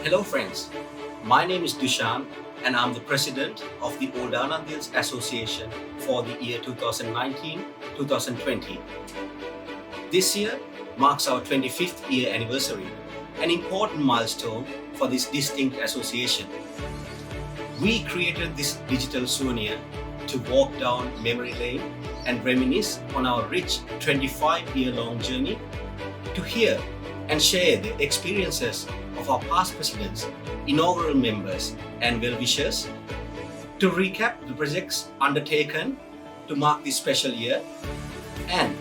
Hello friends, my name is Dushan and I'm the president of the Old Anandians Association for the year 2019-2020. This year marks our 25th year anniversary, an important milestone for this distinct association. We created this digital souvenir to walk down memory lane and reminisce on our rich 25-year-long journey, to hear and share the experiences of our past presidents, inaugural members and well-wishers, to recap the projects undertaken to mark this special year, and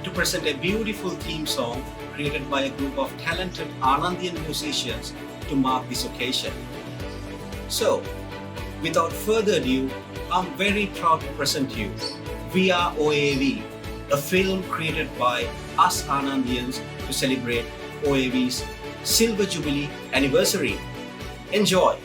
to present a beautiful theme song created by a group of talented Anandian musicians to mark this occasion. So, without further ado, I'm very proud to present you Are OAAV, a film created by us Anandians to celebrate OAV's Silver Jubilee anniversary. Enjoy!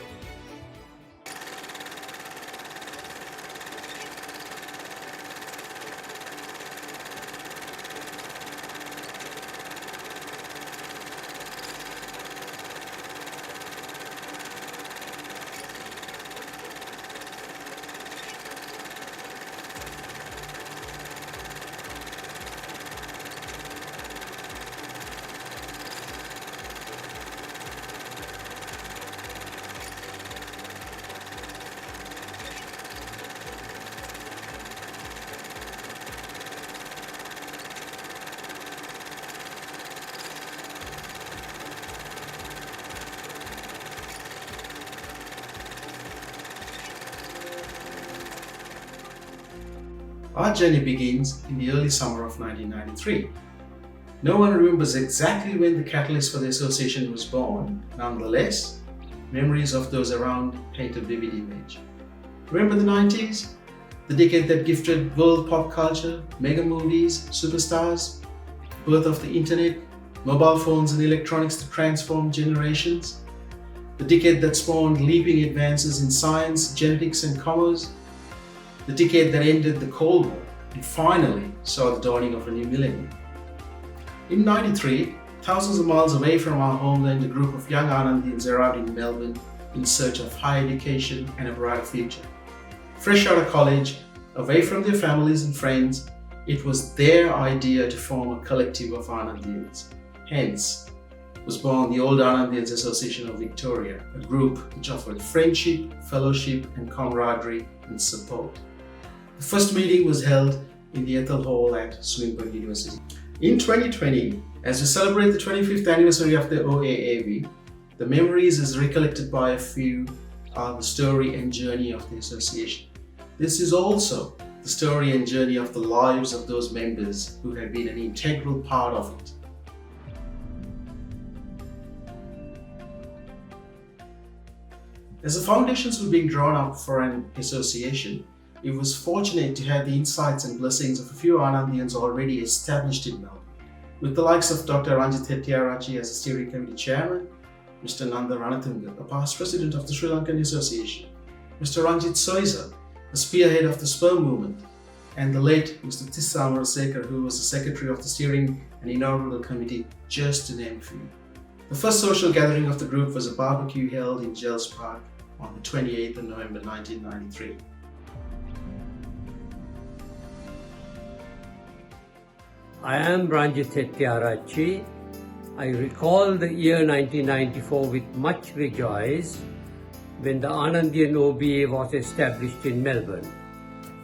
Our journey begins in the early summer of 1993. No one remembers exactly when the catalyst for the association was born. Nonetheless, memories of those around paint a vivid image. Remember the 90s? The decade that gifted world pop culture, mega movies, superstars, birth of the internet, mobile phones and electronics to transform generations. The decade that spawned leaping advances in science, genetics and commerce. The decade that ended the Cold War and finally saw the dawning of a new millennium. In '93, thousands of miles away from our homeland, a group of young Anandians arrived in Melbourne in search of higher education and a brighter future. Fresh out of college, away from their families and friends, it was their idea to form a collective of Anandians. Hence, was born the Old Anandians Association of Victoria, a group which offered friendship, fellowship and camaraderie and support. The first meeting was held in the Ethel Hall at Swinburne University. In 2020, as we celebrate the 25th anniversary of the OAAV, the memories as recollected by a few are the story and journey of the association. This is also the story and journey of the lives of those members who have been an integral part of it. As the foundations were being drawn up for an association, it was fortunate to have the insights and blessings of a few Anandians already established in Melbourne, with the likes of Dr. Ranjit Hettiarachchi as the steering committee chairman, Mr. Nanda Ranatunga, a past president of the Sri Lankan Association, Mr. Ranjit Soiza, the spearhead of the sperm movement, and the late Mr. Tissa Amarasekar, who was the secretary of the steering and inaugural committee, just to name a few. The first social gathering of the group was a barbecue held in Gels Park on the 28th of November 1993. I am Ranjit Hettiarachchi. I recall the year 1994 with much rejoice when the Anandian OBA was established in Melbourne.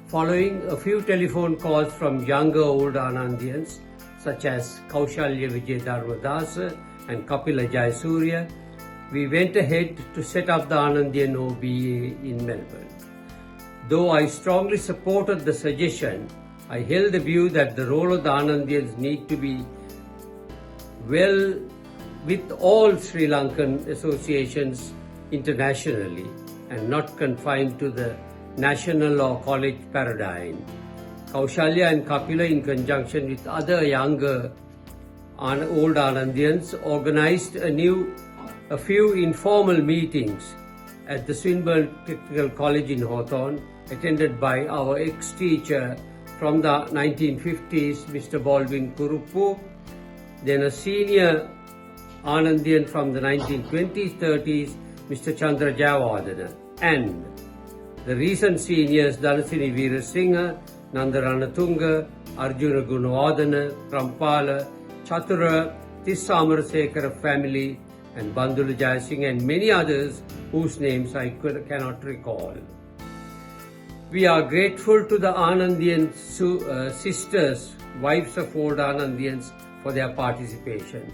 Following a few telephone calls from younger old Anandians such as Kaushalya Vijay Dharmadasa and Kapila Jayasuriya, we went ahead to set up the Anandian OBA in Melbourne. Though I strongly supported the suggestion, I held the view that the role of the Anandians need to be well with all Sri Lankan associations internationally and not confined to the national or college paradigm. Kaushalya and Kapila, in conjunction with other younger old Anandians, organized a few informal meetings at the Swinburne Technical College in Hawthorn, attended by our ex-teacher from the 1950s, Mr. Baldwin Kuruppu, then a senior Anandian from the 1920s, 30s, Mr. Chandra Jayawardena, and the recent seniors Dhanasini Veerasinghe, Nandaranatunga, Arjuna Gunawardena, Rampala, Chatura, Tissamarasekara family, and Bandula Jayasinghe, and many others whose names I cannot recall. We are grateful to the Anandian sisters, wives of old Anandians, for their participation.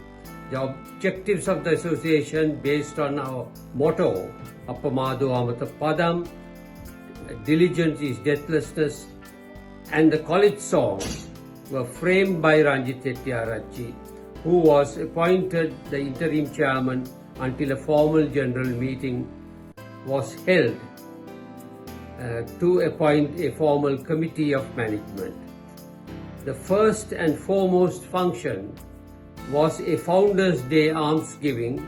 The objectives of the association, based on our motto, Appamado Amata Padam, diligence is deathlessness, and the college songs were framed by Ranjit Hettiarachchi, who was appointed the interim chairman until a formal general meeting was held to appoint a formal committee of management. The first and foremost function was a Founders' Day almsgiving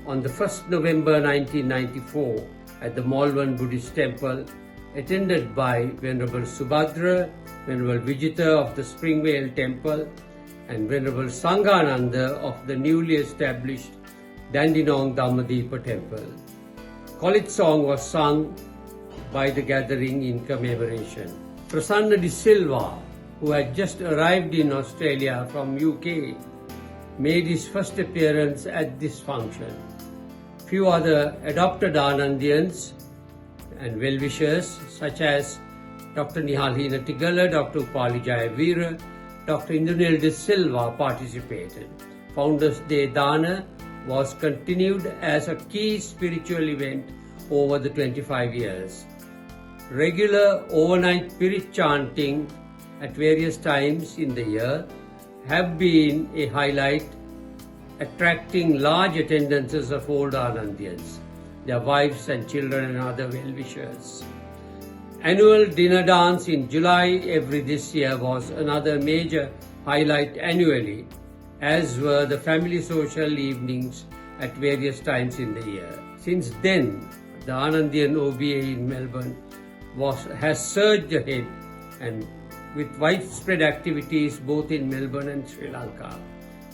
on the 1st November 1994 at the Malvan Buddhist Temple, attended by Venerable Subhadra, Venerable Vijita of the Springvale Temple, and Venerable Sanghananda of the newly established Dandenong Dhammadeepa Temple. College song was sung by the gathering in commemoration. Prasanna de Silva, who had just arrived in Australia from UK, made his first appearance at this function. Few other adopted Anandians and well-wishers such as Dr. Nihalhina Tigala, Dr. Upali Jayavira, Dr. Indranil de Silva participated. Founders Day Dana was continued as a key spiritual event over the 25 years. Regular overnight spirit chanting at various times in the year have been a highlight, attracting large attendances of old Anandians, their wives and children and other well-wishers. Annual dinner dance in July every this year was another major highlight annually, as were the family social evenings at various times in the year. Since then, the Anandian OBA in Melbourne has surged ahead, and with widespread activities both in Melbourne and Sri Lanka.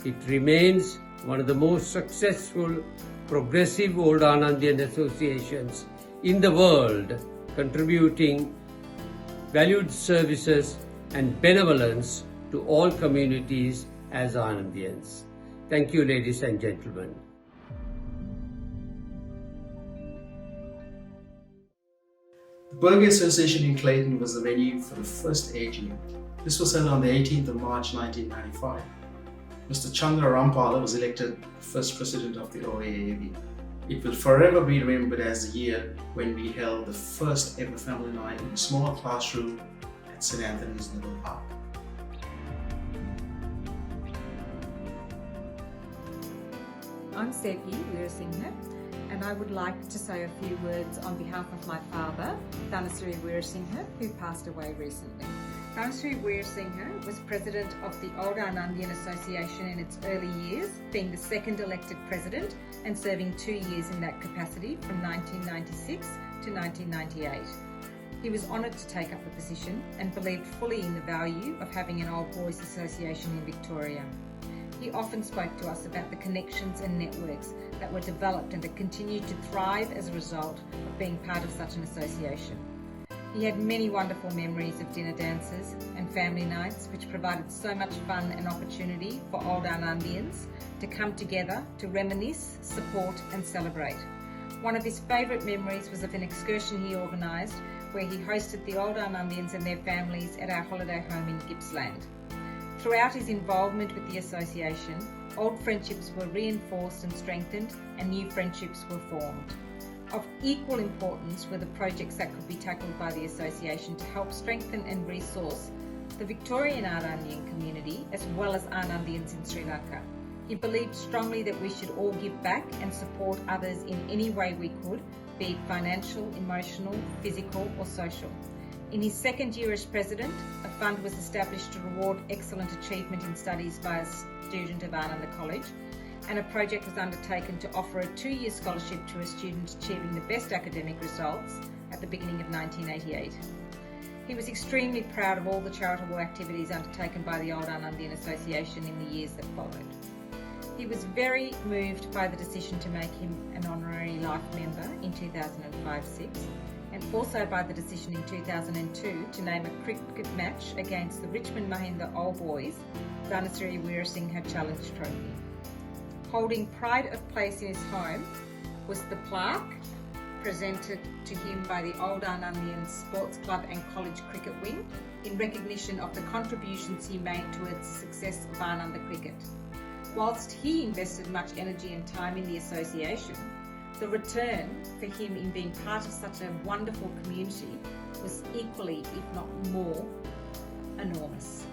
It remains one of the most successful progressive old Anandian associations in the world, contributing valued services and benevolence to all communities as Anandians. Thank you, ladies and gentlemen. The Burger Association in Clayton was the venue for the first AGM. This was held on the 18th of March 1995. Mr. Chandra Rampala was elected first president of the OAAV. It will forever be remembered as the year when we held the first ever family night in a small classroom at St. Anthony's Little Park. I'm Sepi Veerasinghe, and I would like to say a few words on behalf of my father, Dhanasiri Veerasinghe, who passed away recently. Dhanasiri Veerasinghe was president of the Old Anandian Association in its early years, being the second elected president and serving 2 years in that capacity from 1996 to 1998. He was honoured to take up the position and believed fully in the value of having an old boys association in Victoria. He often spoke to us about the connections and networks that were developed and that continued to thrive as a result of being part of such an association. He had many wonderful memories of dinner dances and family nights, which provided so much fun and opportunity for old Anandians to come together to reminisce, support and celebrate. One of his favourite memories was of an excursion he organised where he hosted the old Anandians and their families at our holiday home in Gippsland. Throughout his involvement with the association, old friendships were reinforced and strengthened and new friendships were formed. Of equal importance were the projects that could be tackled by the association to help strengthen and resource the Victorian Anandian community as well as Anandians in Sri Lanka. He believed strongly that we should all give back and support others in any way we could, be it financial, emotional, physical or social. In his second year as president, a fund was established to reward excellent achievement in studies by a student of Ananda College, and a project was undertaken to offer a 2-year scholarship to a student achieving the best academic results at the beginning of 1988. He was extremely proud of all the charitable activities undertaken by the Old Anandian Association in the years that followed. He was very moved by the decision to make him an honorary life member in 2005-06 and also by the decision in 2002 to name a cricket match against the Richmond Mahinda Old Boys Dhanasiri Weerasinghe Challenge Trophy. Holding pride of place in his home was the plaque presented to him by the Old Anandians Sports Club and College Cricket Wing in recognition of the contributions he made towards the success of Ananda cricket. Whilst he invested much energy and time in the association, the return for him in being part of such a wonderful community was equally, if not more, enormous.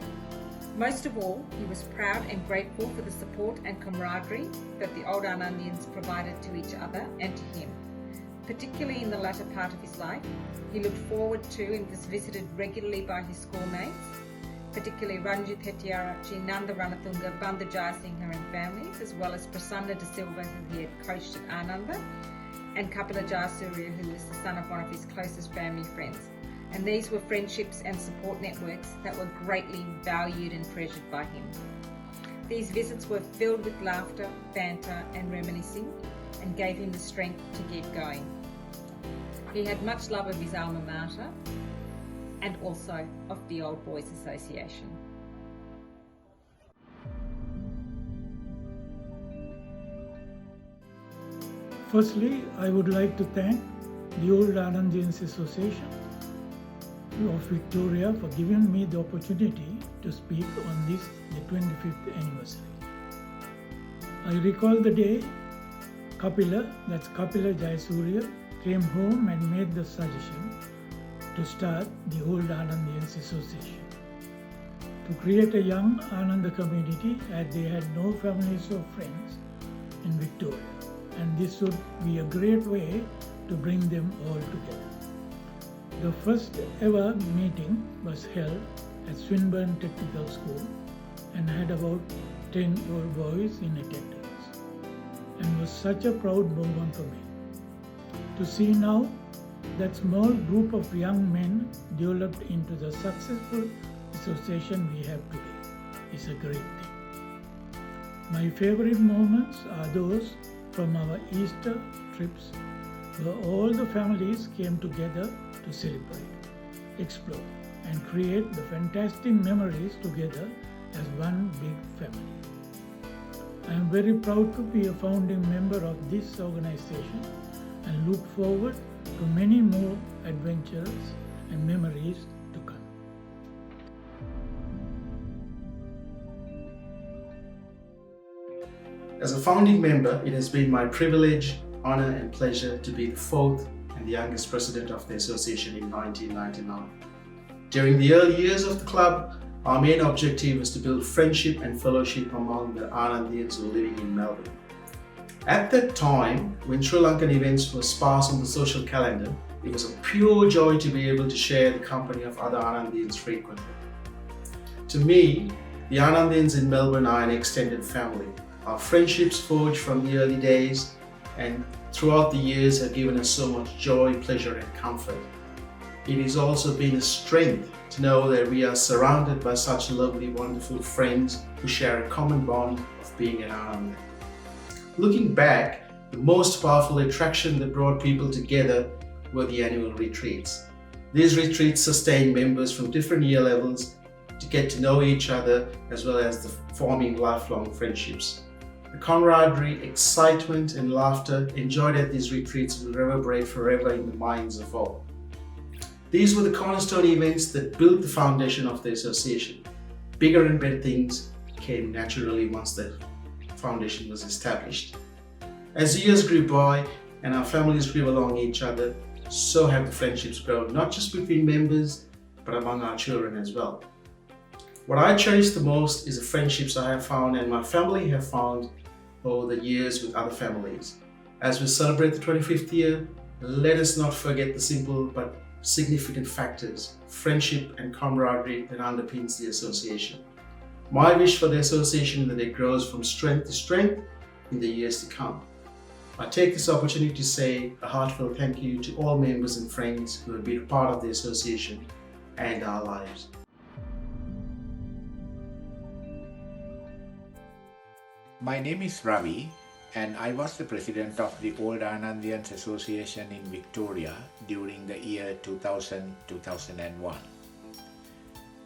Most of all, he was proud and grateful for the support and camaraderie that the Old Anandians provided to each other and to him. Particularly in the latter part of his life, he looked forward to and was visited regularly by his schoolmates, particularly Ranjit Hettiarachchi, Nanda Ranatunga, Bandhu Jayasinghe and families, as well as Prasanna De Silva, who he had coached at Ananda, and Kapila Jayasuriya, who was the son of one of his closest family friends. And these were friendships and support networks that were greatly valued and treasured by him. These visits were filled with laughter, banter and reminiscing, and gave him the strength to keep going. He had much love of his alma mater and also of the Old Boys Association. Firstly, I would like to thank the Old Anandians Association of Victoria for giving me the opportunity to speak on this, the 25th anniversary. I recall the day Kapila Jayasuriya, came home and made the suggestion to start the Old Anandians Association to create a young Ananda community, as they had no families or friends in Victoria, and this would be a great way to bring them all together. The first ever meeting was held at Swinburne Technical School and had about 10 old boys in attendance, and was such a proud moment for me. To see now that small group of young men developed into the successful association we have today is a great thing. My favorite moments are those from our Easter trips, where all the families came together to celebrate, explore, and create the fantastic memories together as one big family. I am very proud to be a founding member of this organization and look forward to many more adventures and memories to come. As a founding member, it has been my privilege, honor and pleasure to be the fourth and the youngest president of the association in 1999. During the early years of the club, our main objective was to build friendship and fellowship among the Anandians who were living in Melbourne. At that time, when Sri Lankan events were sparse on the social calendar, it was a pure joy to be able to share the company of other Anandians frequently. To me, the Anandians in Melbourne are an extended family. Our friendships forged from the early days and throughout the years have given us so much joy, pleasure and comfort. It has also been a strength to know that we are surrounded by such lovely, wonderful friends who share a common bond of being an Ananda. Looking back, the most powerful attraction that brought people together were the annual retreats. These retreats sustained members from different year levels to get to know each other, as well as the forming lifelong friendships. The camaraderie, excitement and laughter enjoyed at these retreats will reverberate forever in the minds of all. These were the cornerstone events that built the foundation of the association. Bigger and better things came naturally once the foundation was established. As the years grew by and our families grew along each other, so have the friendships grown, not just between members, but among our children as well. What I cherish the most is the friendships I have found and my family have found over the years with other families. As we celebrate the 25th year, let us not forget the simple but significant factors, friendship and camaraderie that underpins the association. My wish for the association is that it grows from strength to strength in the years to come. I take this opportunity to say a heartfelt thank you to all members and friends who have been a part of the association and our lives. My name is Ravi and I was the president of the Old Anandians Association in Victoria during the year 2000-2001.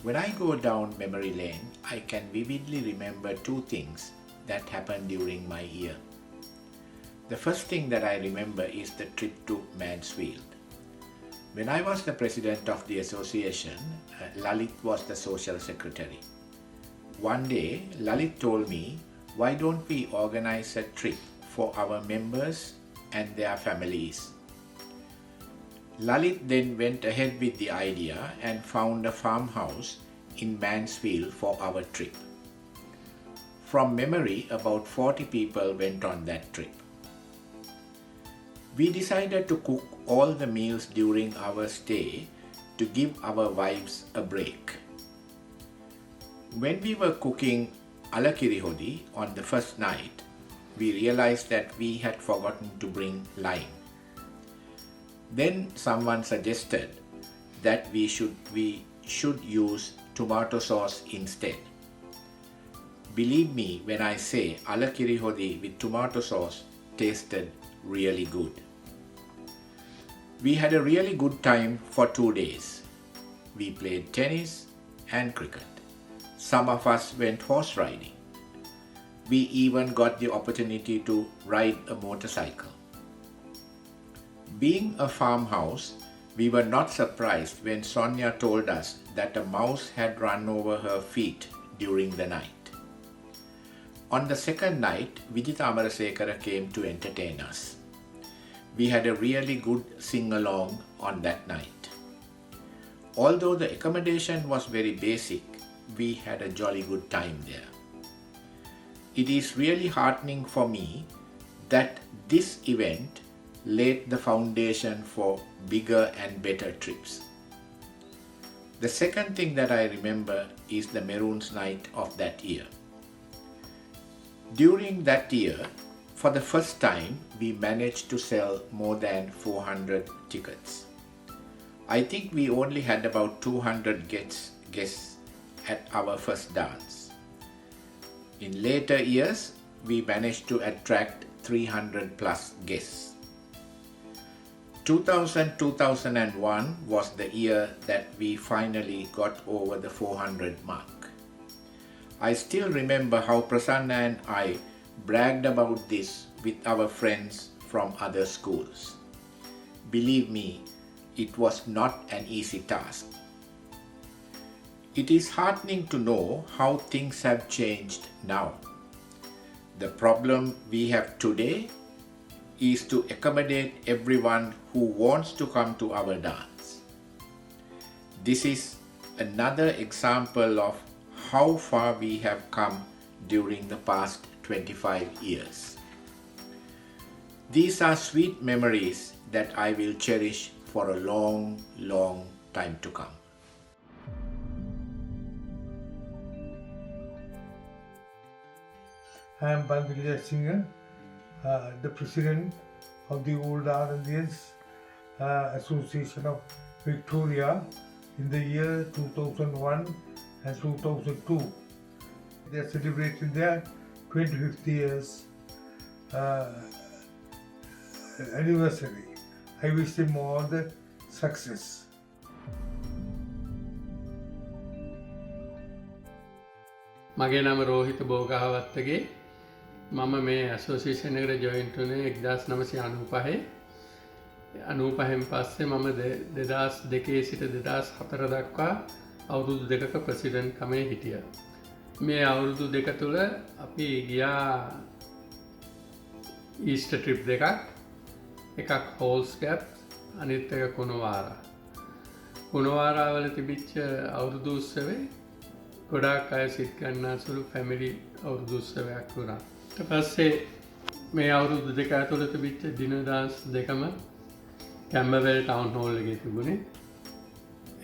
When I go down memory lane, I can vividly remember two things that happened during my year. The first thing that I remember is the trip to Mansfield. When I was the president of the association, Lalit was the social secretary. One day, Lalit told me, why don't we organize a trip for our members and their families? Lalit then went ahead with the idea and found a farmhouse in Mansfield for our trip. From memory, about 40 people went on that trip. We decided to cook all the meals during our stay to give our wives a break. When we were cooking alakirihodi on the first night, we realized that we had forgotten to bring lime. Then someone suggested that we should use tomato sauce instead. Believe me when I say alakirihodi with tomato sauce tasted really good. We had a really good time for 2 days. We played tennis and cricket. Some of us went horse riding. We even got the opportunity to ride a motorcycle. Being a farmhouse, we were not surprised when Sonia told us that a mouse had run over her feet during the night. On the second night, Vijitha Amarasekara came to entertain us. We had a really good sing-along on that night. Although the accommodation was very basic, we had a jolly good time there. It is really heartening for me that this event laid the foundation for bigger and better trips. The second thing that I remember is the Maroons night of that year. During that year, for the first time, we managed to sell more than 400 tickets. I think we only had about 200 guests at our first dance. In later years, we managed to attract 300 plus guests. 2000-2001 was the year that we finally got over the 400 mark. I still remember how Prasanna and I bragged about this with our friends from other schools. Believe me, it was not an easy task. It is heartening to know how things have changed now. The problem we have today is to accommodate everyone who wants to come to our dance. This is another example of how far we have come during the past 25 years. These are sweet memories that I will cherish for a long, long time to come. I am Bandhilya Singh, the president of the Old Anandians Association of Victoria in the year 2001 and 2002. They are celebrating their 25th years anniversary. I wish them all the success. මගේ නම රෝහිත බෝගහවත්තගේ මම මේ association එකට joint වුණේ 1995. 95න් පස්සේ මම 2002 සිට 2004 දක්වා අවුරුදු දෙකක ප්‍රෙසිඩන්ට් කමේ හිටියා. මේ අවුරුදු දෙක තුල අපි ගියා ඊස්ටර් ට්‍රිප් දෙකක්. එකක් හෝල්ස් ගැප්, අනිත් එක කුණවාරා. කුණවාරා වල තිබිච්ච අවුරුදු උත්සවේ ගොඩාක් අය සිත් ගන්නා සුළු ෆැමිලි අවුරුදු උත්සවයක් වුණා. ඊට පස්සේ මේ අවුරුදු දෙක ඇතුළත තිබිච්ච දින ඩාන්ස් දෙකම කැම්බර්වෙල් ටවුන් හෝල් එකේ තිබුණේ.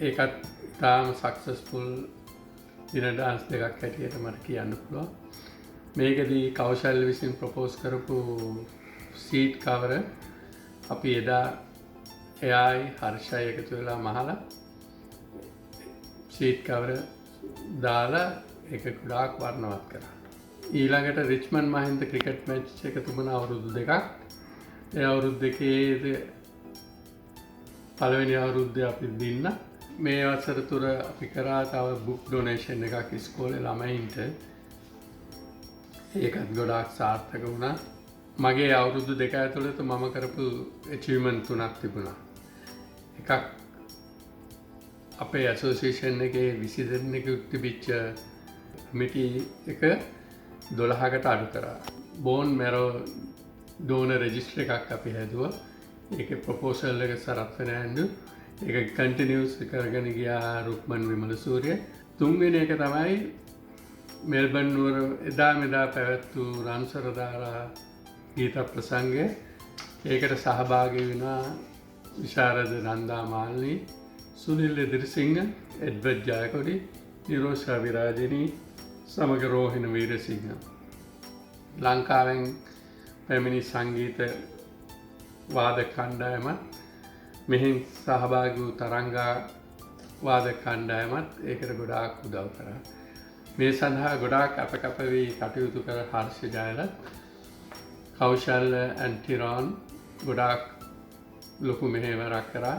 ඒකත් ඉතාම සක්සස්ෆුල් දින ඩාන්ස් දෙකක් හැටියට මට කියන්න පුළුවන්. මේකදී කෞශල් විසින් ප්‍රොපෝස් කරපු සීට් කවර අපි එදා එයායි හර්ෂයි එකතු වෙලා මහලා සීට් කවර දාලා ඒක ගොඩාක් වර්ණවත් කරා. ඊළඟට රිච්මන්ඩ් මහින්ද ක්‍රිකට් මැච් එක තිබුණා අවුරුදු දෙකක්. ඒ අවුරුදු දෙකේ පළවෙනි අවුරුද්දේ අපි දින්න. මේ වසර තුර අපි කරා තව බුක් ඩොනේෂන් එකක් ඉස්කෝලේ ළමයින්ට. ඒකත් ගොඩාක් සාර්ථක වුණා. මගේ අවුරුදු දෙක ඇතුළත මම කරපු ඇචීව්මන්ට් තුනක් තිබුණා. එකක් අපේ ඇසෝසියේෂන් එකේ 20 දෙනෙකුට තිබිච්ච කමිටි එක 12කට අඩු කරා. බෝන් මැරෝ ඩෝනර් රෙජිස්ටර් එකක් අපි හැදුවා. ඒකේ ප්‍රොපෝසල් එක සරත් වෙන ඇඳු. ඒක කන්ටිනියුස් කරගෙන ගියා රුක්මන් විමලසූරිය. තුන්වෙනි එක තමයි මෙල්බන් නුවර එදා මෙදා පැවැත්වූ රන්සරදාරා ගීත ප්‍රසංගය. ඒකට සහභාගී වුණා විශාරද නන්දා මාල්නී, සුනිල් එදිරිසිංහ, එඩ්වඩ් ජයකොඩි, නිරෝෂා විරාජිනී සමග රෝහිණ වීරසිංහ. ලංකාවෙන් පැමිණි සංගීත වාදක කණ්ඩායමත් මෙහින් සහභාගී වූ තරංගා වාදක කණ්ඩායමත් ඒකට ගොඩාක් උදව් කරා. මේ සඳහා ගොඩාක් අප වී කටයුතු කර හර්ෂ ජයලත්, කෞශල්‍ය ඇන්ටිරෝන් ගොඩාක් ලොකු මෙහෙවරක් කරා.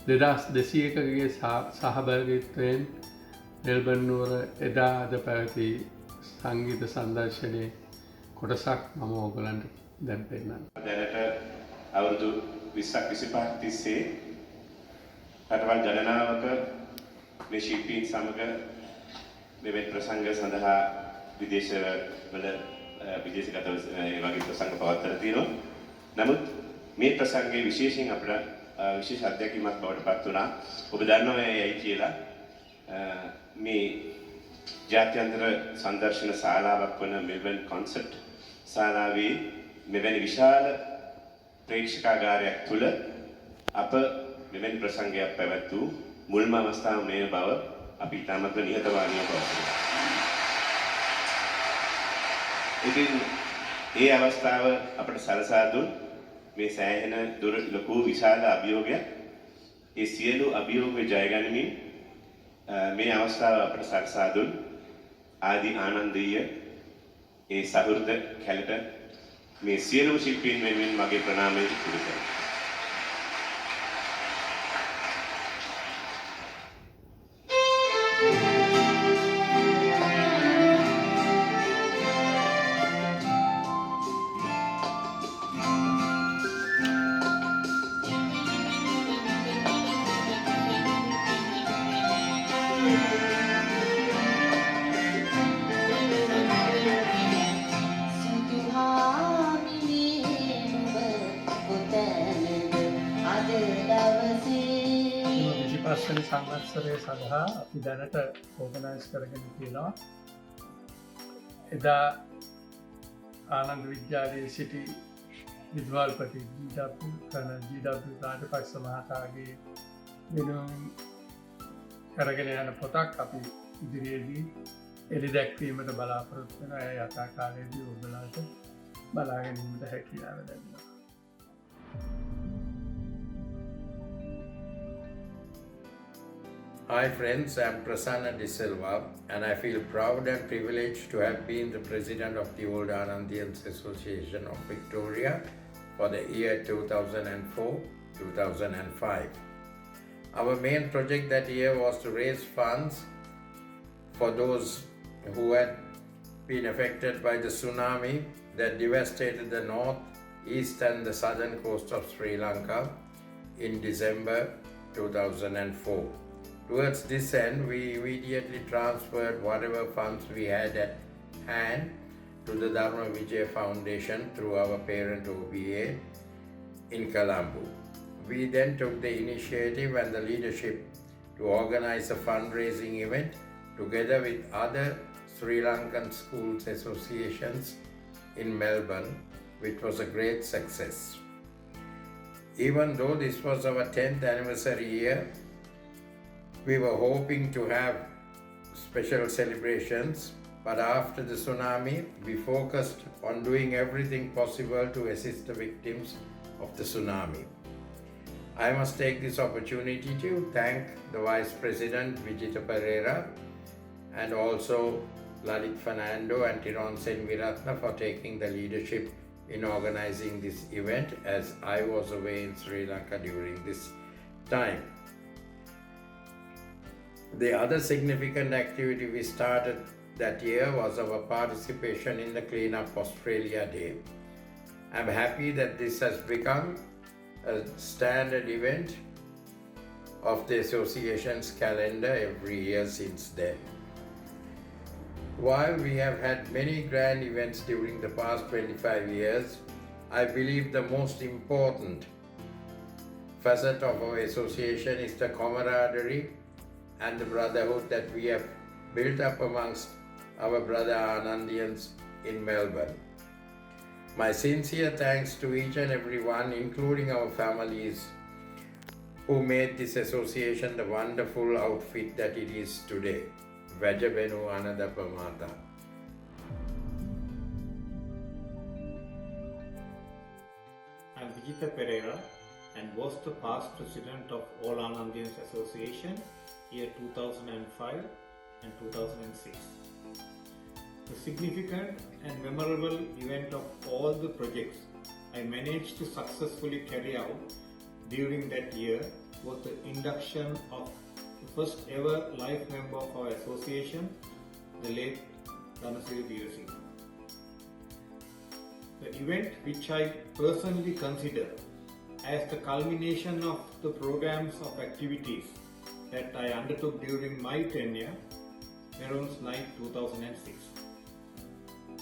2200කගේ සහභාගීත්වයෙන් මෙල්බන් නුවර එදා අද පැවති සංගීත සංදර්ශනයේ කොටසක් මම ඕගලන්ට දැන් පෙන්නන්න. දැනට අවුරුදු 20ක් 25ක් තිස්සේ රටවල් ගණනාවක මේ ශිල්පීන් සමග මෙවැනි ප්‍රසංග සඳහා විදේශගත වගේ ප්‍රසංග පවත්වලා තියෙනවා. නමුත් මේ ප්‍රසංගයේ විශේෂයෙන් අපිට විශේෂ අත්දැකීමක් බවට පත් වුණා. ඔබ දන්නවා ඇයි කියලා මේ ජාත්‍යන්තර සංදර්ශන ශාලාවක් වන මෙල්බන් කොන්සර්ට් ශාලාවේ මෙවැනි විශාල ප්‍රේක්ෂකාගාරයක් තුළ අප මෙවැනි ප්‍රසංගයක් පැවැත්වූ මුල්ම අවස්ථාව මේ බව අපි ඉතාමත් නිහතමානීව පවසනවා. ඉතින් ඒ අවස්ථාව අපට සලසා දුන් මේ සෑහෙන දුර ලොකු විශාල අභියෝගයක්. ඒ සියලු අභියෝග ජය ගනිමින් මේ අවස්ථාව අපට සලසා දුන් ආදි ආනන්දීය ඒ සහෘද කැලට මේ සියලු ශිල්පීන් වෙනුවෙන් මගේ ප්‍රණාමය ඉටු කරනවා. සංවත්සරය සඳහා අපි දැනට ඕගනයිස් කරගෙන තියෙනවා. එදා ආනන්ද විද්‍යාලයේ සිටි විද්වාල්පති ජී.ඩබ්ලිව් රාජපක්ෂ මහතාගේ වෙනුවෙන් කරගෙන යන පොතක් අපි ඉදිරියේදී එළි දැක්වීමට බලාපොරොත්තු වෙනවා. ඒ යථා කාලයේදී ඔයගලන්ට බලා ගැනීමට හැකියාව ලැබෙනවා. Hi friends, I'm Prasanna De Silva and I feel proud and privileged to have been the president of the Old Anandians Association of Victoria for the year 2004-2005. Our main project that year was to raise funds for those who had been affected by the tsunami that devastated the north, east and the southern coast of Sri Lanka in December 2004. Towards this end, we immediately transferred whatever funds we had at hand to the Dharma Vijay Foundation through our parent OBA in Colombo. We then took the initiative and the leadership to organize a fundraising event together with other Sri Lankan schools associations in Melbourne, which was a great success. Even though this was our 10th anniversary year, we were hoping to have special celebrations, but after the tsunami, we focused on doing everything possible to assist the victims of the tsunami. I must take this opportunity to thank the Vice President Vijita Perera and also Lalit Fernando and Tiron Senviratna for taking the leadership in organizing this event, as I was away in Sri Lanka during this time. The other significant activity we started that year was our participation in the Clean Up Australia Day. I'm happy that this has become a standard event of the association's calendar every year since then. While we have had many grand events during the past 25 years, I believe the most important facet of our association is the camaraderie and the brotherhood that we have built up amongst our brother Anandians in Melbourne. My sincere thanks to each and every one, including our families, who made this association the wonderful outfit that it is today. Vajabenu Anadapamata. I'm Vijita Perera and was the past president of All Anandians Association year 2005 and 2006. The significant and memorable event of all the projects I managed to successfully carry out during that year was the induction of the first ever life member of our association, the late Dhanasiri Veerasinghe. The event, which I personally consider as the culmination of the programs of activities that I undertook during my tenure, Meron's Night 2006.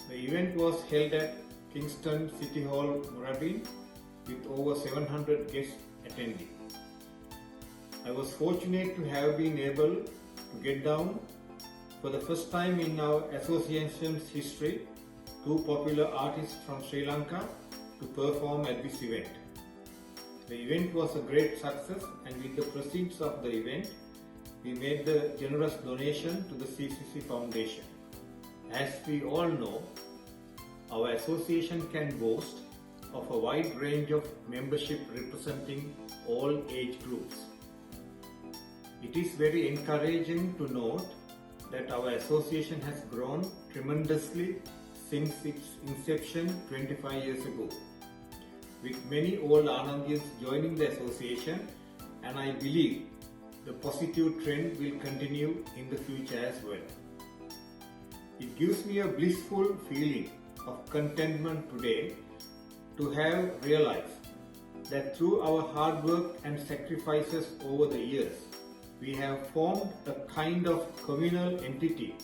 The event was held at Kingston City Hall, Moorabbin, with over 700 guests attending. I was fortunate to have been able to get down for the first time in our association's history 2 popular artists from Sri Lanka to perform at this event. The event was a great success, and with the proceeds of the event, we made the generous donation to the CCC Foundation. As we all know, our association can boast of a wide range of membership representing all age groups. It is very encouraging to note that our association has grown tremendously since its inception 25 years ago, with many old Anandians joining the association, and I believe the positive trend will continue in the future as well. It gives me a blissful feeling of contentment today to have realized that through our hard work and sacrifices over the years, we have formed a kind of communal entity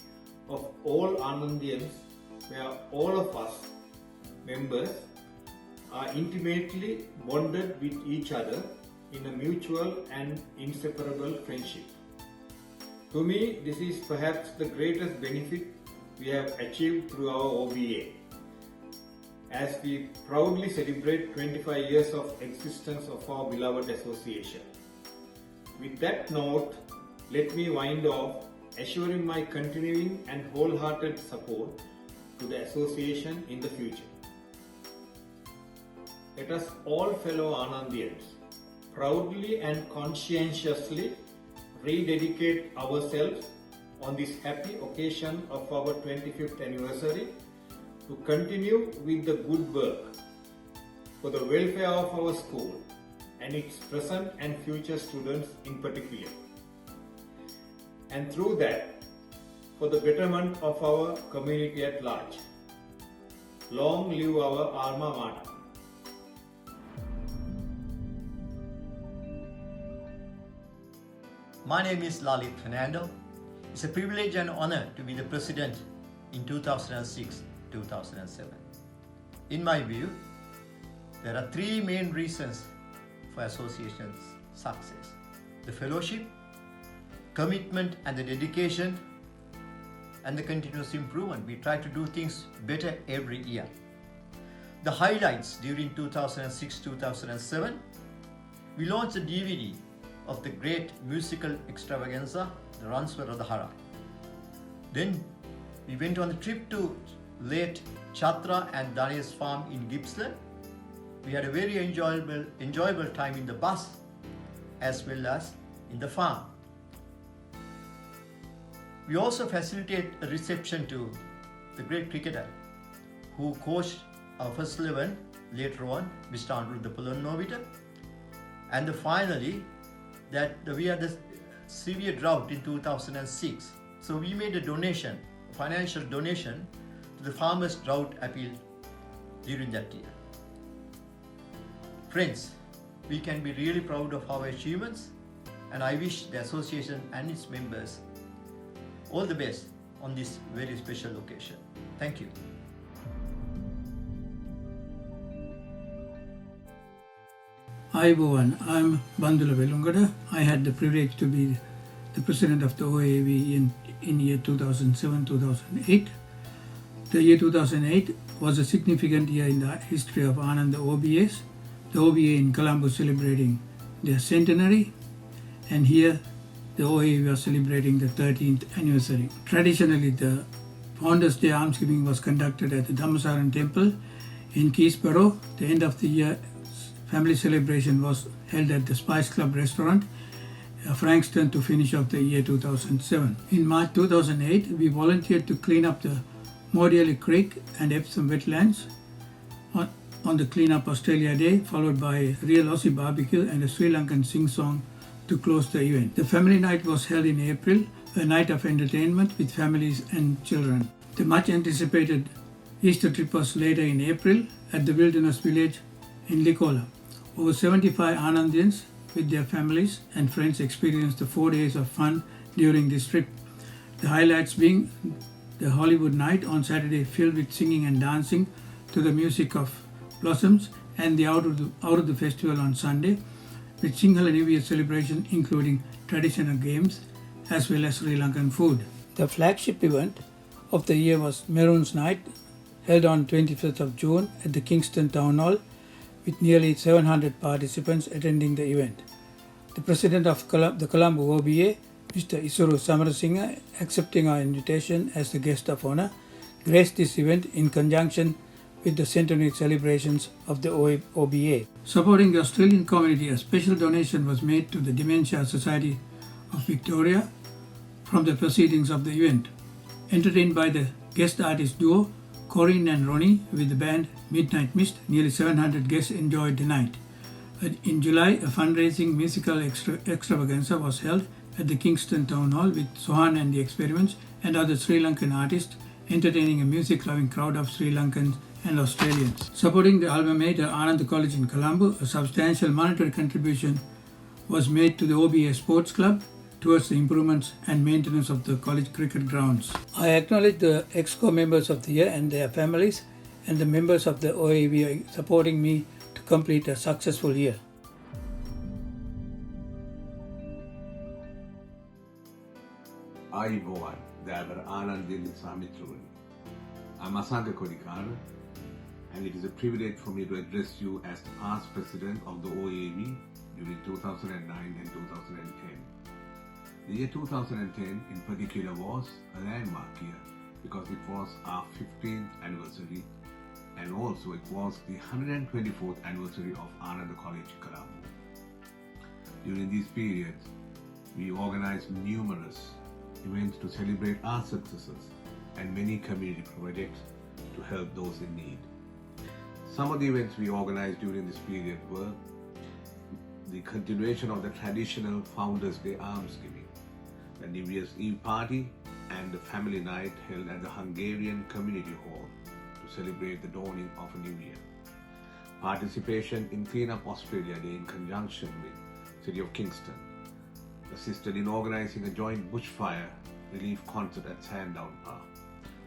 of all Anandians, where all of us members are intimately bonded with each other in a mutual and inseparable friendship. To me, this is perhaps the greatest benefit we have achieved through our OBA, as we proudly celebrate 25 years of existence of our beloved association. With that note, let me wind off, assuring my continuing and wholehearted support to the association in the future. Let us all fellow Anandians proudly and conscientiously rededicate ourselves on this happy occasion of our 25th anniversary to continue with the good work for the welfare of our school and its present and future students in particular, and through that for the betterment of our community at large. Long live our alma mater. My name is Lalit Fernando. It's a privilege and honor to be the president in 2006-2007. In my view, there are 3 main reasons for association's success: the fellowship, commitment and the dedication, and the continuous improvement. We try to do things better every year. The highlights during 2006-2007, we launched a DVD of the great musical extravaganza, the Ranswara Dahara. Then we went on a trip to late Chatra and Danesh farm in Gippsland. We had a very enjoyable time in the bus as well as in the farm. We also facilitate a reception to the great cricketer who coached our first 11 later on, Mr. Anuruddha Pulannovita. And finally, that we had a severe drought in 2006. So we made a donation, a financial donation to the Farmers Drought Appeal during that year. Friends, we can be really proud of our achievements, and I wish the association and its members all the best on this very special occasion. Thank you. Hi everyone, I'm Bandula Velungada. I had the privilege to be the president of the OAAV in year 2007-2008. The year 2008 was a significant year in the history of Ananda OBS. The OBA in Colombo celebrating their centenary, and here the OAAV was celebrating the 13th anniversary. Traditionally, the Founders Day Almsgiving was conducted at the Dhammasaran Temple in Keysborough. The end of the year family celebration was held at the Spice Club restaurant, Frankston, to finish off the year 2007. In March 2008, we volunteered to clean up the Mordialli Creek and Epsom wetlands on the Clean Up Australia Day, followed by a real Aussie barbecue and a Sri Lankan sing-song to close the event. The family night was held in April, a night of entertainment with families and children. The much anticipated Easter trip was later in April at the Wilderness Village in Likola. Over 75 Anandians with their families and friends experienced the 4 days of fun during this trip. The highlights being the Hollywood night on Saturday, filled with singing and dancing to the music of Blossoms, and the Out of the Festival on Sunday, with Sinhala New Year celebration including traditional games as well as Sri Lankan food. The flagship event of the year was Maroons Night, held on 25th of June at the Kingston Town Hall, with nearly 700 participants attending the event. The president of the Colombo OBA, Mr. Isuru Samarasinghe, accepting our invitation as the guest of honor, graced this event in conjunction with the centenary celebrations of the OBA. Supporting the Australian community, a special donation was made to the Dementia Society of Victoria from the proceedings of the event. Entertained by the guest artist duo Corinne and Ronnie with the band Midnight Mist, nearly 700 guests enjoyed the night. In July, a fundraising musical extravaganza was held at the Kingston Town Hall with Sohan and the Experiments and other Sri Lankan artists, entertaining a music-loving crowd of Sri Lankans and Australians. Supporting the alma mater Ananda College in Colombo, a substantial monetary contribution was made to the OBA Sports Club towards the improvements and maintenance of the college cricket grounds. I acknowledge the EXCO members of the year and their families, and the members of the OAAV supporting me to complete a successful year. Ayubowan, Davar Anandians Samitruni. I'm Asanga Kodikara, and it is a privilege for me to address you as the past president of the OAAV during 2009 and 2010. The year 2010 in particular was a landmark year because it was our 15th anniversary, and also it was the 124th anniversary of Ananda College, Colombo. During these periods, we organized numerous events to celebrate our successes and many community projects to help those in need. Some of the events we organized during this period were the continuation of the traditional Founders Day Almsgiving, the New Year's Eve party, and the family night held at the Hungarian Community Hall to celebrate the dawning of a new year. Participation in Clean Up Australia Day in conjunction with City of Kingston. Assisted in organising a joint bushfire relief concert at Sandown Park.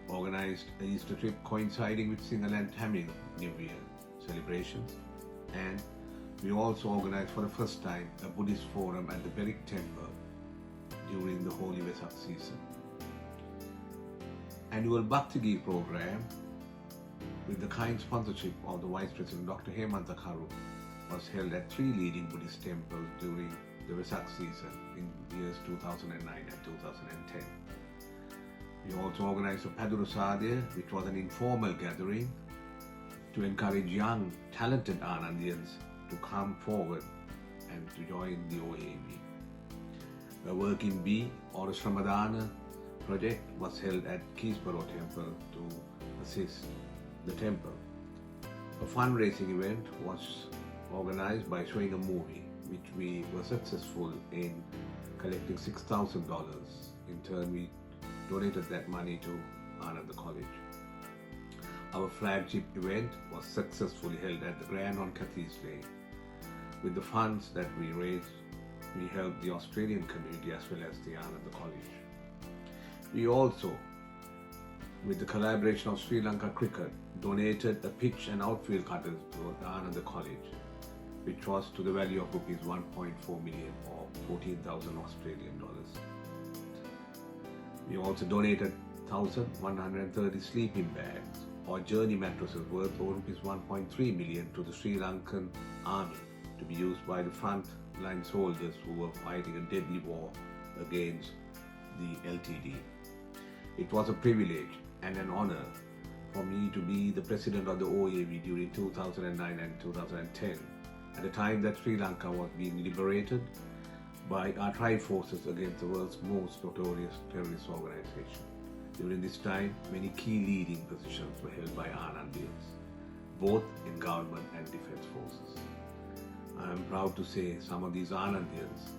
Organised an Easter trip coinciding with Sinhala and Tamil New Year celebrations. And we also organised for the first time a Buddhist forum at the Berwick Temple during the Holy Vesak season. Annual Bhakti Geet program with the kind sponsorship of the Vice President Dr. Hemantha Karu was held at 3 leading Buddhist temples during the Vesak season in years 2009 and 2010. We also organised a Padura Sadhya, which was an informal gathering to encourage young, talented Anandians to come forward and to join the OAAV. A working bee or a Shramadana project was held at Keysborough Temple to assist the temple. A fundraising event was organized by showing a movie, which we were successful in collecting $6,000. In turn, we donated that money to Ananda College. Our flagship event was successfully held at the Grand on Cathedral. With the funds that we raised, we helped the Australian community as well as the Ananda College. We also, with the collaboration of Sri Lanka Cricket, donated a pitch and outfield cutters to the Ananda College, which was to the value of rupees 1.4 million or 14,000 Australian dollars. We also donated 1,130 sleeping bags or journey mattresses worth over rupees 1.3 million to the Sri Lankan army to be used by the front-line soldiers who were fighting a deadly war against the LTD. It was a privilege and an honor for me to be the president of the OAAV during 2009 and 2010, at a time that Sri Lanka was being liberated by our tri-forces against the world's most notorious terrorist organization. During this time, many key leading positions were held by Anandians, both in government and defense forces. I am proud to say some of these Anandians,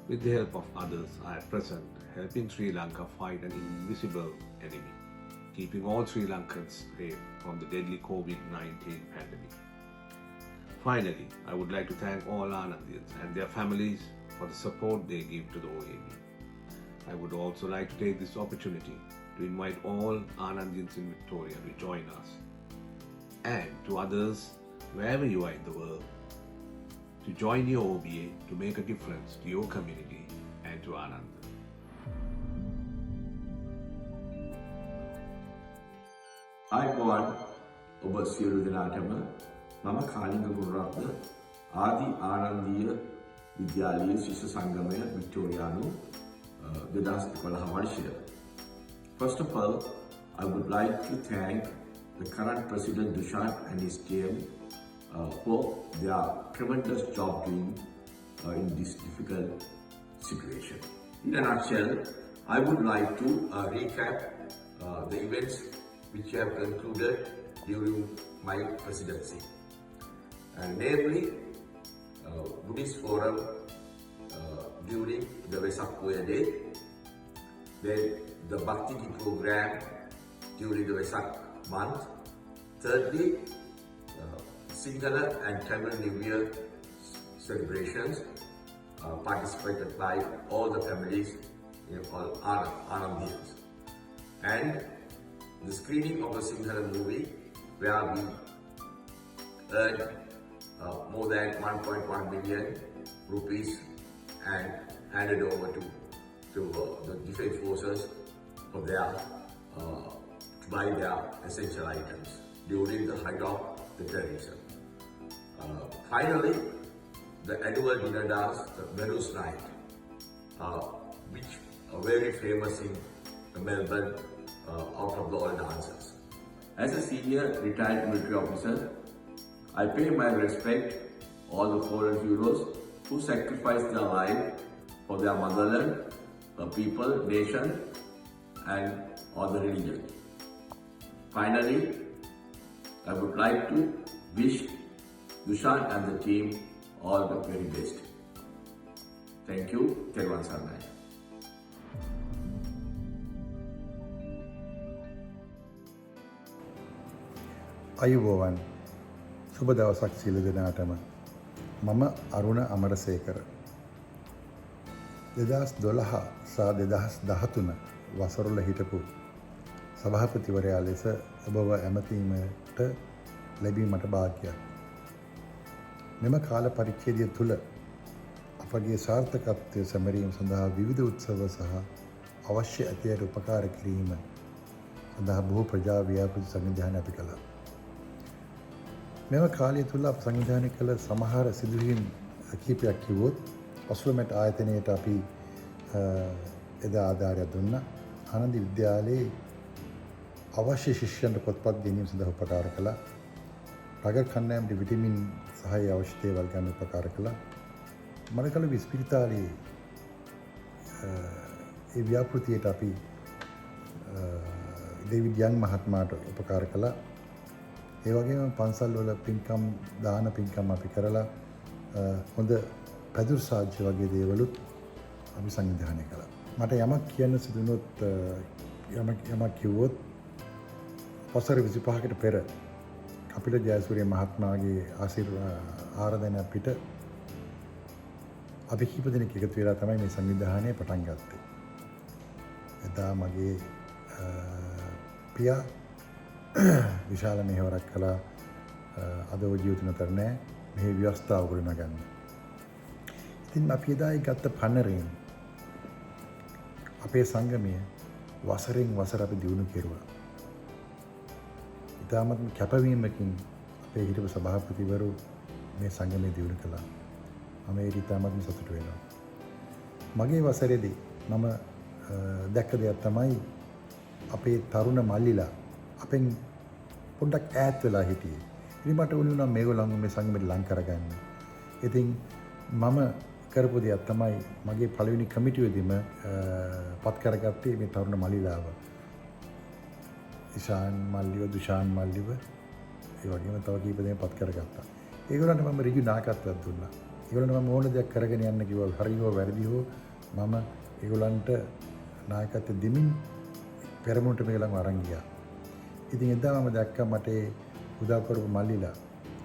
with the help of others, are at present helping Sri Lanka fight an invisible enemy, keeping all Sri Lankans safe from the deadly COVID-19 pandemic. Finally, I would like to thank all Anandians and their families for the support they give to the OAAV. I would also like to take this opportunity to invite all Anandians in Victoria to join us, and to others wherever you are in the world, to join your OBA to make a difference to your community and to Ananda. අයිබෝවන් ඔබ සියලු දෙනාටම මම කාලිංග ගුණරත්න ආදි ආනන්දීය විද්‍යාලීය ශිෂ්‍ය සංගමය වික්ටෝරියානු 2011 වර්ෂය. First of all, I would like to thank the current President Dushanth and his team for their tremendous job doing in this difficult situation. In a nutshell, I would like to recap the events which have concluded during my presidency, and namely Buddhist Forum during the Vesak Puya Day, then the Bhakti program during the Vesak month, thirdly Sinhala and Tamil New Year celebrations participated by all the families in all Anandians, and the screening of the Sinhala movie where we earned more than 1.1 million rupees and handed over to the defense forces for their to buy their essential items during the height of the terrorism. Finally, the annual dinner dance, the Vinodh night, which are very famous in Melbourne out of the all dancers. As a senior retired military officer, I pay my respect all the fallen heroes who sacrificed their life for their motherland, the people, nation, and all the religion. Finally, I would like to wish Dushanth and the team all the very best. Thank you. Terwan Sarnai. අයුබෝවන් සුබ දවසක් සියලු දෙනාටම. මම අරුණ අමරසේකර. 2012 සහ 2013 වසරවල හිටපු සභාපතිවරයා ලෙස ඔබව ඇමතීමට ලැබීමට වාසනාවක්. මෙම කාල පරිච්ඡේදය තුළ අපගේ සාර්ථකත්වය සැමරීම සඳහා විවිධ උත්සව සහ අවශ්‍ය ඇතියට උපකාර කිරීම සඳහා බොහෝ ප්‍රජා ව්‍යාපෘති සංවිධාන අපි කළා. මෙම කාලය තුළ අප සංවිධානය කළ සමහර සිදුවීම් කීපයක් කිව්වොත්, ඔස්ලෝමෙට් ආයතනයට අපි එදා ආධාරයක් දුන්නා. ආනන්ද විද්‍යාලයේ අවශ්‍ය ශිෂ්‍යයන්ට පොත්පත් ගැනීම සඳහා උපකාර කළා. රගර් කණ්ඩායමට විටමින් සහාය අවශ්‍ය දේවල් ගන්න උපකාර කළා. මඩකල විස්පිරිතාලයේ ඒ ව්‍යාපෘතියට අපි දෙවිඩියන් මහත්මයාට උපකාර කළා. ඒ වගේම පන්සල් වල පින්කම් දාන පින්කම් අපි කරලා හොඳ පැදුරු සාජ්‍ය වගේ දේවලුත් අපි සංවිධානය කළා. මට යමක් කියන්න සිදුනොත් යමක් කිව්වොත් වසර 25කට පෙර කපිල ජයසූරිය මහත්මයාගේ ආරාධනය පිට අපි කීප දෙනෙක් එකතු වෙලා තමයි මේ සංවිධානය පටන් ගත්තේ. එදා මගේ පියා විශාල මෙහෙවරක් කළා අද ජීවිතන තරණය මෙහි ව්‍යවස්ථාව ගොඩනගන්න. ඉතින් අපි එදා ගත්ත පන්නරෙන් අපේ සංගමය වසරෙන් වසර අපි දියුණු කෙරුවා. ඉතාමත් කැපවීමකින් අපේ හිටපු සභාපතිවරු මේ සංගමය දියුණු කළා. මම ඒ ඉතාමත්ම සතුටු වෙනවා. මගේ වසරේදී මම දැක්ක දෙයක් තමයි අපේ තරුණ මල්ලිලා අපෙන් පොඩ්ඩක් ඈත් වෙලා හිටියේ. ඉතින් මට ඕන වුණා මේගොල්ලන්ව මේ සංගමෙට ලං කරගන්න. ඉතින් මම කරපු දෙයක් තමයි මගේ පළවෙනි කමිටුවේදීම පත් කරගත්තේ මේ තරුණ මල්ලිලාව. ඉෂාන් මල්ලිව, දුෂාන් මල්ලිව ඒ වගේම තව කීප දෙනෙක් පත් කරගත්තා. ඒගොල්ලන්ට මම ඍජු නායකත්වයක් දුන්නා. ඒගොල්ලන්ට මම ඕන දෙයක් කරගෙන යන්න කිව්වා. හරි හෝ වැරදි හෝ මම ඒගොල්ලන්ට නායකත්වය දෙමින් පෙරමුණට මේගොල්ලන්ව අරන් ගියා. ඉතින් එදා මම දැක්කා මට උදව් කරපු මල්ලිලා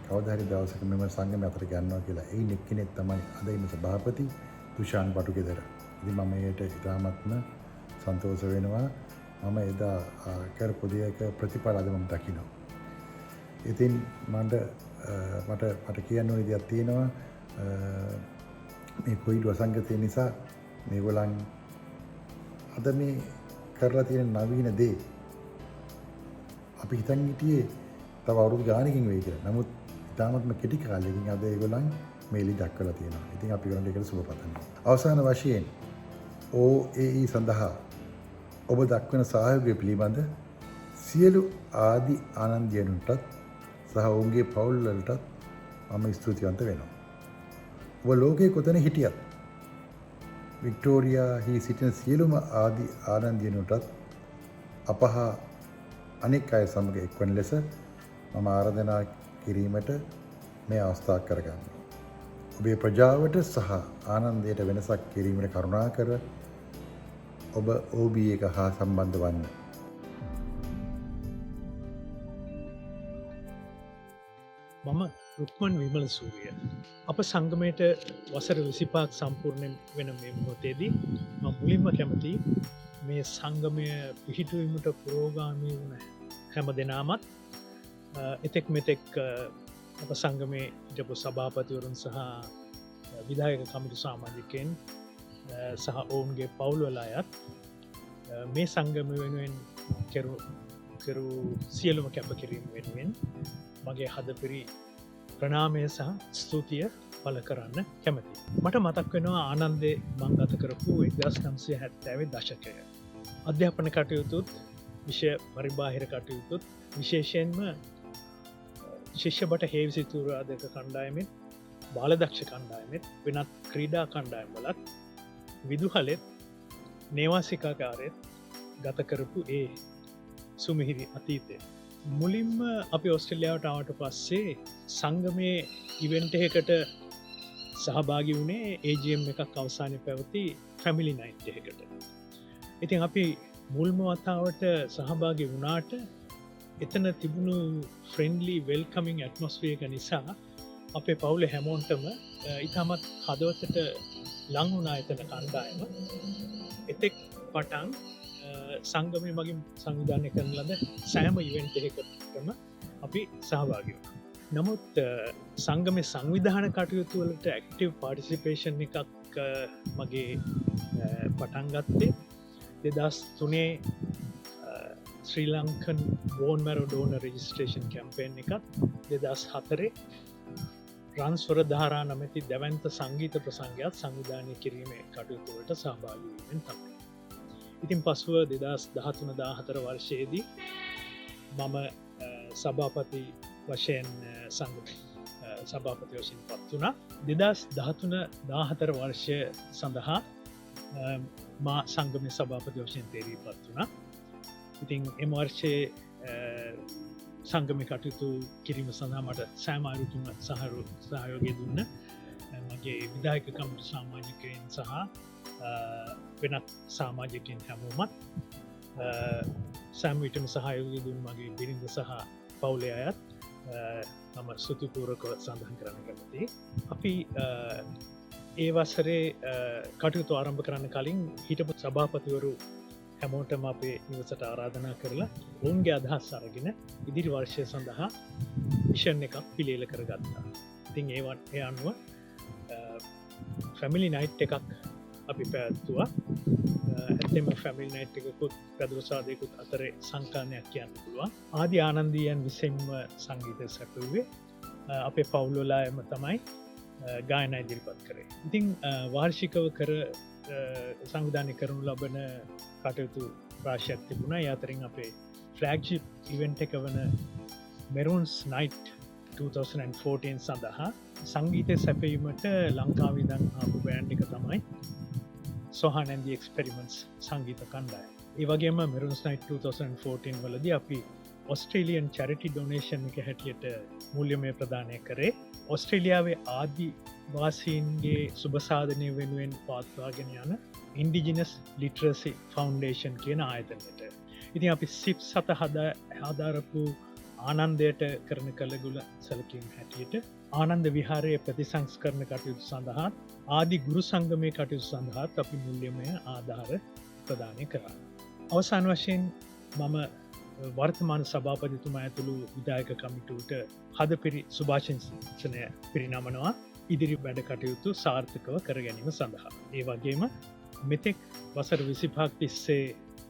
කවදා හරි දවසක මෙම සංගමය අතර ගන්නවා කියලා. ඒ එක්කෙනෙක් තමයි අද ඉන්න සභාපති දුෂාන් බටුගෙදර. ඉතින් මම ඒකට ඉතාමත්ම සන්තෝෂ වෙනවා. මම එදා කරපු දෙයක ප්‍රතිඵල අද මම දකිනවා. ඉතින් මට කියන්න ඕනේ දෙයක් තියෙනවා. මේ කොයිඩ් වසංගතය නිසා මේගොල්ලන් අද මේ කරලා තියෙන නවීන දේ අපි හිතන් හිටියේ තව අවුරුදු ගානකින් වෙයි කියලා. නමුත් ඉතාමත්ම කෙටි කාලයකින් අද ඒගොල්ලන් මේ ලි දක්වලා තියෙනවා. ඉතින් අපි ඒගොල්ලන්ට ඒකට සුබ පතනවා. අවසාන වශයෙන් OAAV සඳහා ඔබ දක්වන සහයෝගය පිළිබඳ සියලු ආදි ආනන්දියන්ටත් සහ ඔවුන්ගේ පවුල් වලටත් මම ස්තුතිවන්ත වෙනවා. ඔබ ලෝකයේ කොතන හිටියත් වික්ටෝරියාහි සිටින සියලුම ආදි ආනන්දියන්ටත් අප හා අනෙක් අය සමග එක්වන ලෙස මම ආරාධනා කිරීමට මේ අවස්ථාව කරගන්නවා. ඔබේ ප්‍රජාවට සහ ආනන්දයට වෙනසක් කිරීමට කරුණාකර ඔබ OB එක හා සම්බන්ධ වන්න. මම රුක්මන් විමල සූරිය. අප සංගමයට වසර 25ක් සම්පූර්ණ වෙන මේ මොහොතේදී මම මුලින්ම කැමති මේ සංගමය පිහිටුවීමට පුරෝගාමී වුණ හැම දෙනාමත් එතෙක් මෙතෙක් අප සංගමේ හිටපු සභාපතිවරුන් සහ විධායක කමිටු සාමාජිකයන් සහ ඔවුන්ගේ පවුල්වල අයත් මේ සංගම වෙනුවෙන් කෙරු සියලුම කැපකිරීම වෙනුවෙන් මගේ හදපිරි ප්‍රණාමය සහ ස්තුතිය පළ කරන්න කැමති. මට මතක් වෙනවා ආනන්දේ මං ගත කරපු 1970 දශකය. අධ්‍යාපන කටයුතුත් විෂය පරිබාහිර කටයුතුත් විශේෂයෙන්ම ශිෂ්‍ය බට හේවිසිතුරාදක කණ්ඩායමෙන් බාලදක්ෂ කණ්ඩායමෙත් වෙනත් ක්‍රීඩා කණ්ඩායම් වලත් විදුහලෙත් නේවාසිකාකාරයත් ගත කරපු ඒ සුමිහිරි අතීතය. මුලින්ම අපි ඔස්ට්‍රලියාවට ආවට පස්සේ සංගමේ ඉවෙන්ට් එකකට සහභාගී වුණේ AGM එකක් අවසානයේ පැවති ෆැමිලි නයිට් එකකට. ඉතින් අපි මුල්ම වතාවට සහභාගී වුණාට එතන තිබුණු ෆ්‍රෙන්ඩ්ලි වෙල්කමින් ඇට්මොස්ෆියර් එක නිසා අපේ පවුලේ හැමෝටම ඉතාමත් හදවතට ලං වුණා එතන කණ්ඩායම. එතෙක් පටන් සංගමය මගින් සංවිධානය කරන ලද සෑම ඉවෙන්ට් එකකටම අපි සහභාගී වුණා. නමුත් සංගමේ සංවිධාන කටයුතු වලට ඇක්ටිව් පාර්ටිසිපේෂන් එකක් මගේ පටන් ගත්තේ 2003 ශ්‍රී ලංකන් බෝන් මැරෝ ඩෝනර් රෙජිස්ට්‍රේෂන් කැම්පේන් එකත් 2004 රන්ස්වර ධාරා නමැති දැවන්ත සංගීත ප්‍රසංගයක් සංවිධානය කිරීමේ කටයුතු වලට සහභාගී වීමෙන් තමයි. ඉතින් පසුව 2013-14 වර්ෂයේදී මම සභාපති වශයෙන් සංගමේ සභාපති වශයෙන් පත් වුණා. 2013-14 වර්ෂය සඳහා මා සංගමේ සභාපති වශයෙන් තේරීපත් වුණා. ඉතින් එම වර්ෂයේ සංගම කටයුතු කිරීම සඳහා මට සෑම අයුතුම සහයෝගය දුන්න මගේ විධායක කමිටු සාමාජිකයන් සහ වෙනත් සාමාජිකයන් හැමෝමත් සෑම විටම සහයෝගය දුන් මගේ බිරිඳ සහ පවුලේ අයත් මම ස්තුතිපූර්වකව සඳහන් කරන්න කැමතියි. අපි ඒ වසරේ කටයුතු ආරම්භ කරන්න කලින් හිටපු සභාපතිවරු හැමෝටම අපේ නිවසට ආරාධනා කරලා ඔවුන්ගේ අදහස් අරගෙන ඉදිරි වර්ෂය සඳහා මිෂන් එකක් පිළියෙල කරගත්තා. ඉතින් ඒ අනුව ෆැමිලි නයිට් එකක් අපි පැවැත්තුවා. ඇත්තෙම ෆැමිලි නයිට් එකකුත් පැදුරසාදයකුත් අතරේ සංකල්පයක් කියන්න පුළුවන්. ආදි ආනන්දියන් විසින්ම සංගීතය සැපයුවේ අපේ පවුල්වලම තමයි ගායන ඉදිරිපත් කරේ. ඉතින් වාර්ෂිකව කර සංවිධානය කරනු ලබන කටයුතු රාශියක් තිබුණා. ඒ අතරින් අපේ ෆ්ලැග්ෂිප් ඉවෙන්ට් එක වන මෙරුන්ස් නයිට් 2014 සඳහා සංගීතය සැපීමට ලංකාවේ ඉඳන් ආපු බෑන්ඩ් එක තමයි සොහන් ඇන්ඩ් දි එක්ස්පෙරිමන්ට්ස් සංගීත කණ්ඩායම. ඒ වගේම මෙරුන්ස් නයිට් 2014 වලදී අපි ඔස්ට්‍රේලියන් චැරිටි ඩොනේෂන් එක හැටියට මූල්‍යමය ප්‍රදානය කරේ ඔස්ට්‍රේලියාවේ ආදි වාසීන්ගේ සුභසාධනය වෙනුවෙන් පවත්වාගෙන යන ඉන්ඩිජිනස් ලිටරසි ෆවුන්ඩේෂන් කියන ආයතනයට. ඉතින් අපි සිප් සත හදාරපු ආනන්දයට කරන කළගුල සැලකීම් හැටියට ආනන්ද විහාරයේ ප්‍රතිසංස්කරණ කටයුතු සඳහා ආදි ගුරු සංගමය කටයුතු සඳහාත් අපි මූල්‍යමය ආධාර ප්‍රදානය කරා. අවසාන වශයෙන් මම වර්තමාන සභාපතිතුමා ඇතුළු විධායක කමිටුවට හදපිරි සුභාශංසනය පිරිනමනවා ඉදිරි වැඩ කටයුතු සාර්ථකව කර ගැනීම සඳහා. ඒ වගේම මෙතෙක් වසර 25ක් තිස්සේ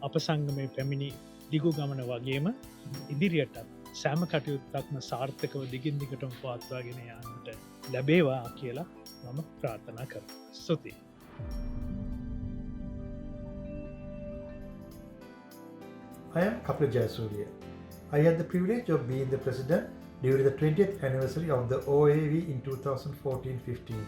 අප සංගමේ පැමිණි දිගු ගමන වගේම ඉදිරියටත් සෑම කටයුත්තක්ම සාර්ථකව දිගින් දිගටම පවත්වාගෙන යාමට ලැබේවා කියලා මම ප්‍රාර්ථනා කරනවා. ස්තුතියි. I am Kapil Jayasuriya. I had the privilege of being the president during the 20th anniversary of the OAAV in 2014-15.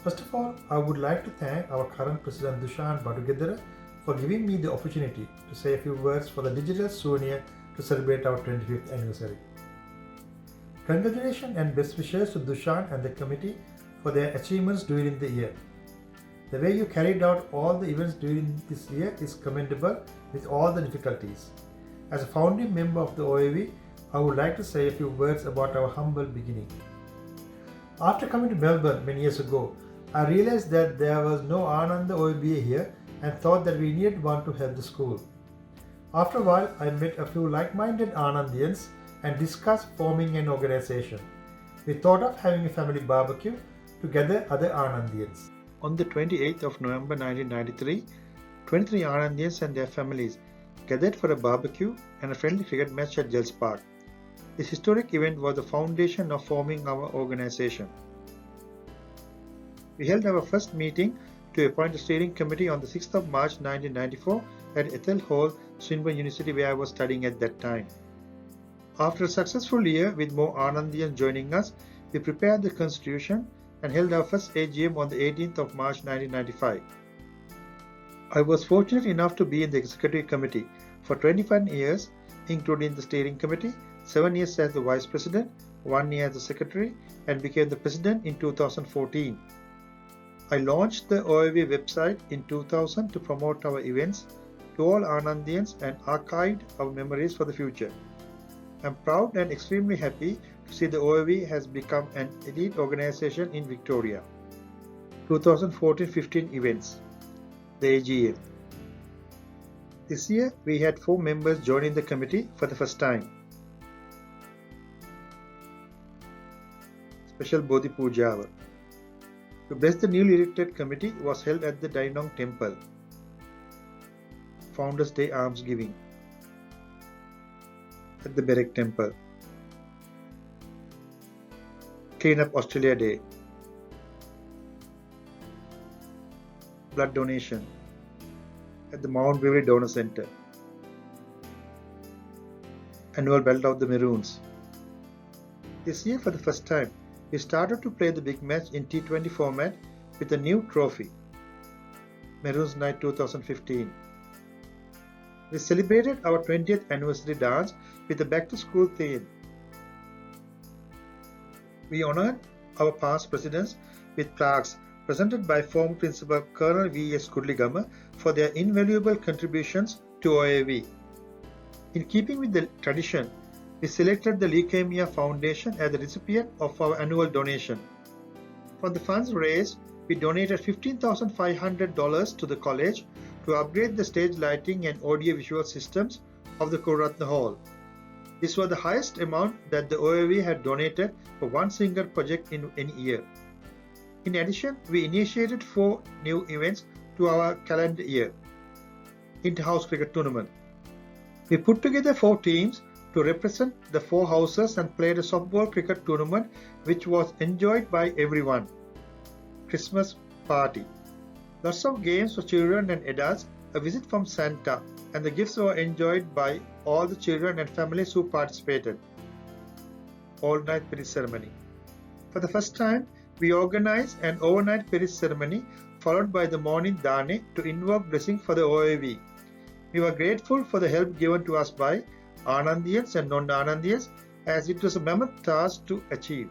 First of all, I would like to thank our current president Dushan Badugedara for giving me the opportunity to say a few words for the digital souvenir to celebrate our 25th anniversary. Congratulations and best wishes to Dushan and the committee for their achievements during the year. The way you carried out all the events during this year is commendable with all the difficulties. As a founding member of the OAAV, I would like to say a few words about our humble beginning. After coming to Melbourne many years ago, I realized that there was no Ananda OABA here and thought that we needed one to help the school. After a while, I met a few like-minded Anandians and discussed forming an organization. We thought of having a family barbecue to gather other Anandians. On the 28th of November 1993, 23 Anandians and their families gathered for a barbecue and a friendly cricket match at Gels Park. This historic event was the foundation of forming our organization. We held our first meeting to appoint a steering committee on the 6th of March 1994 at Ethel Hall, Swinburne University, where I was studying at that time. After a successful year with more Anandians joining us, we prepared the constitution and held our first AGM on the 18th of March 1995. I was fortunate enough to be in the executive committee for 21 years, including the steering committee, 7 years as the vice president, 1 year as the secretary, and became the president in 2014. I launched the OAAV website in 2000 to promote our events to all Anandians and archived our memories for the future. I'm proud and extremely happy to see the OAAV has become an elite organization in Victoria. 2014-15 events. The AGM. This year we had 4 members joining the committee for the first time. Special Bodhi Pujava. To bless the newly elected committee was held at the Dainong Temple. Founders Day Almsgiving at the Berek Temple. Clean Up Australia Day. Blood donation at the Mount Beverley Donor Centre. Annual Belt of the Maroons. This year, for the first time, we started to play the big match in T20 format with a new trophy, Maroons Night 2015. we celebrated our 20th anniversary dance with a back-to-school theme. We honored our past presidents with plaques presented by former Principal Colonel V.S. Kudligama for their invaluable contributions to OAAV. In keeping with the tradition, we selected the Leukemia Foundation as the recipient of our annual donation. From the funds raised, we donated $15,500 to the college to upgrade the stage lighting and audio-visual systems of the Kururatna Hall. This was the highest amount that the OAAV had donated for one single project in any year. In addition, we initiated 4 new events to our calendar year. Inter-house cricket tournament. We put together 4 teams to represent the 4 houses and played a softball cricket tournament which was enjoyed by everyone. Christmas party. Lots of games for children and adults, a visit from Santa, and the gifts were enjoyed by all the children and families who participated. All-night Pirit ceremony. For the first time, we organized an overnight Pirit ceremony followed by the morning Dane to invoke blessing for the OAAV. We were grateful for the help given to us by Anandians and non-Anandians as it was a mammoth task to achieve.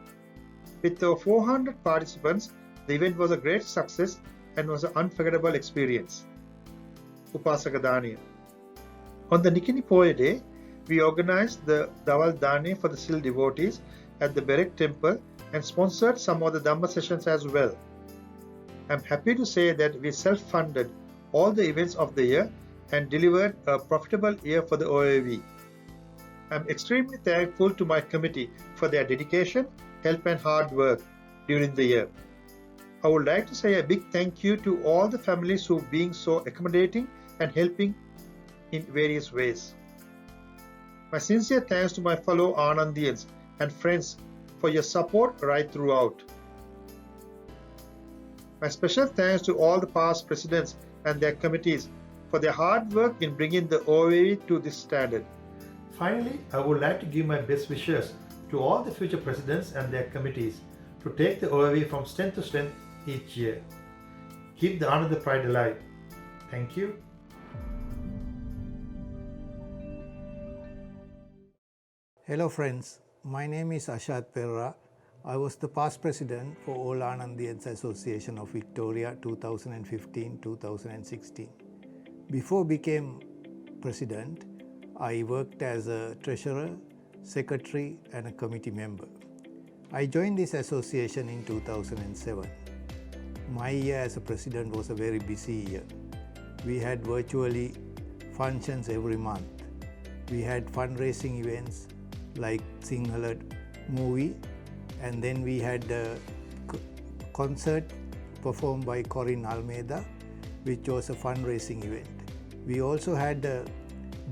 With over 400 participants, the event was a great success and was an unforgettable experience. Upasaka Daniya. On the Nikini Poya Day, we organized the Dawal Dane for the Sil devotees at the Berek temple and sponsored some of the Dhamma sessions as well. I'm happy to say that we self-funded all the events of the year and delivered a profitable year for the OAAV. I'm extremely thankful to my committee for their dedication, help and hard work during the year. I would like to say a big thank you to all the families who are being so accommodating and helping in various ways. My sincere thanks to my fellow Anandians and friends for your support right throughout. My special thanks to all the past presidents and their committees for their hard work in bringing the OAAV to this standard. Finally, I would like to give my best wishes to all the future presidents and their committees to take the OAAV from strength to strength each year. Keep the Ananda pride alive. Thank you. Hello friends, my name is Ashad Perera. I was the past president for All Anandians Association of Victoria 2015-2016. Before became president, I worked as a treasurer, secretary and a committee member. I joined this association in 2007. My year as a president was a very busy year. We had virtually functions every month. We had fundraising events like Sinhala movie, and then we had a concert performed by Corinne Almeida, which was a fundraising event. We also had a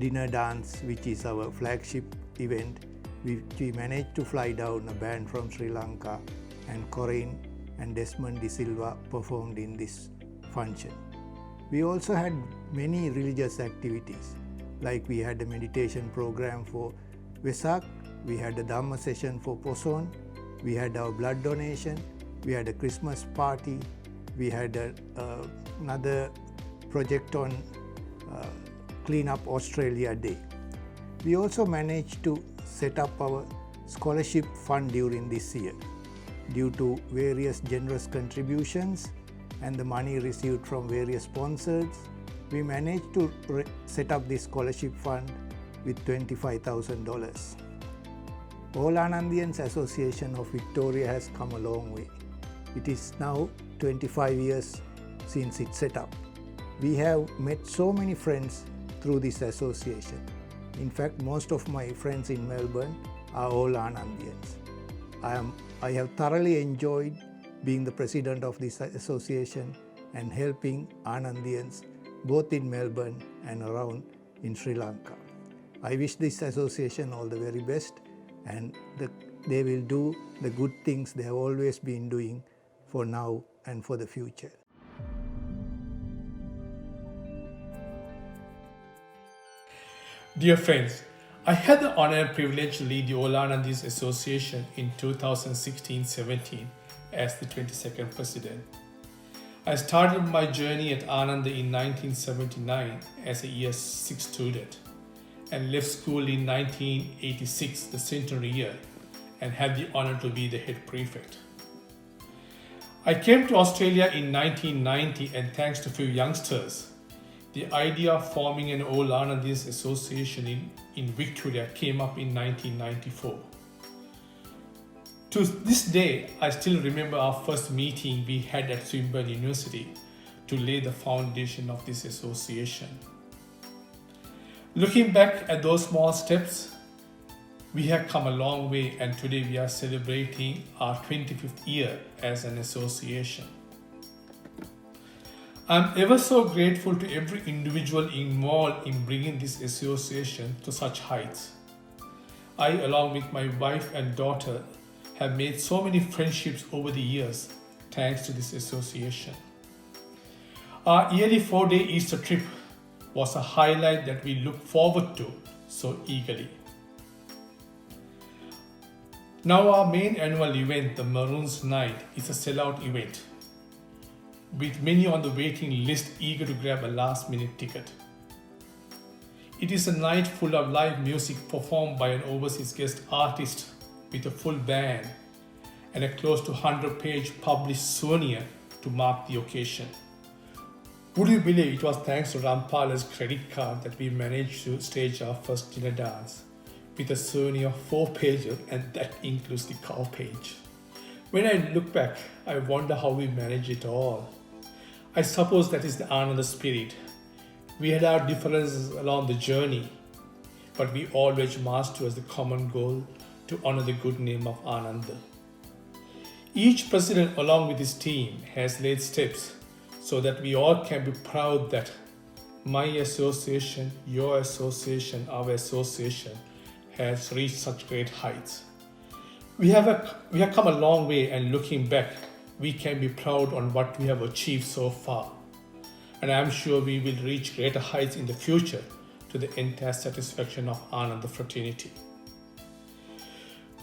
dinner dance, which is our flagship event. We managed to fly down a band from Sri Lanka, and Corinne and Desmond De Silva performed in this function. We also had many religious activities, like we had a meditation program for Vesak, we had a Dhamma session for Poson, we had our blood donation, we had a Christmas party, we had another project on Clean Up Australia Day. We also managed to set up our scholarship fund during this year. Due to various generous contributions and the money received from various sponsors, we managed to set up this scholarship fund with $25,000. All Anandians Association of Victoria has come a long way. It is now 25 years since its set up. We have met so many friends through this association. In fact, most of my friends in Melbourne are all Anandians. I have thoroughly enjoyed being the president of this association and helping Anandians both in Melbourne and around in Sri Lanka. I wish this association all the very best, and they will do the good things they have always been doing for now and for the future. Dear friends, I had the honor and privilege to lead the All Anandians Association in 2016-17 as the 22nd president. I started my journey at Ananda in 1979 as a Year 6 student and left school in 1986, the centenary year, and had the honor to be the head prefect. I came to Australia in 1990, and thanks to a few youngsters, the idea of forming an All Anandians association in Victoria came up in 1994. To this day, I still remember our first meeting we had at Swinburne University to lay the foundation of this association. Looking back at those small steps, we have come a long way, and today we are celebrating our 25th year as an association. I'm ever so grateful to every individual involved in bringing this association to such heights. I, along with my wife and daughter, have made so many friendships over the years thanks to this association. Our yearly 4-day Easter trip was a highlight that we look forward to so eagerly. Now our main annual event, the Maroons Night, is a sellout event, with many on the waiting list eager to grab a last-minute ticket. It is a night full of live music performed by an overseas guest artist with a full band and a close to 100-page published souvenir to mark the occasion. Would you believe it was thanks to Rampala's credit card that we managed to stage our first dinner dance with a souvenir of 4 pages, and that includes the cow page. When I look back, I wonder how we managed it all. I suppose that is the Ananda spirit. We had our differences along the journey, but we always marched towards the common goal to honor the good name of Ananda. Each president, along with his team, has laid steps so that we all can be proud that my association, your association, our association has reached such great heights. We have come a long way, and looking back, we can be proud on what we have achieved so far. And I am sure we will reach greater heights in the future to the entire satisfaction of Ananda fraternity.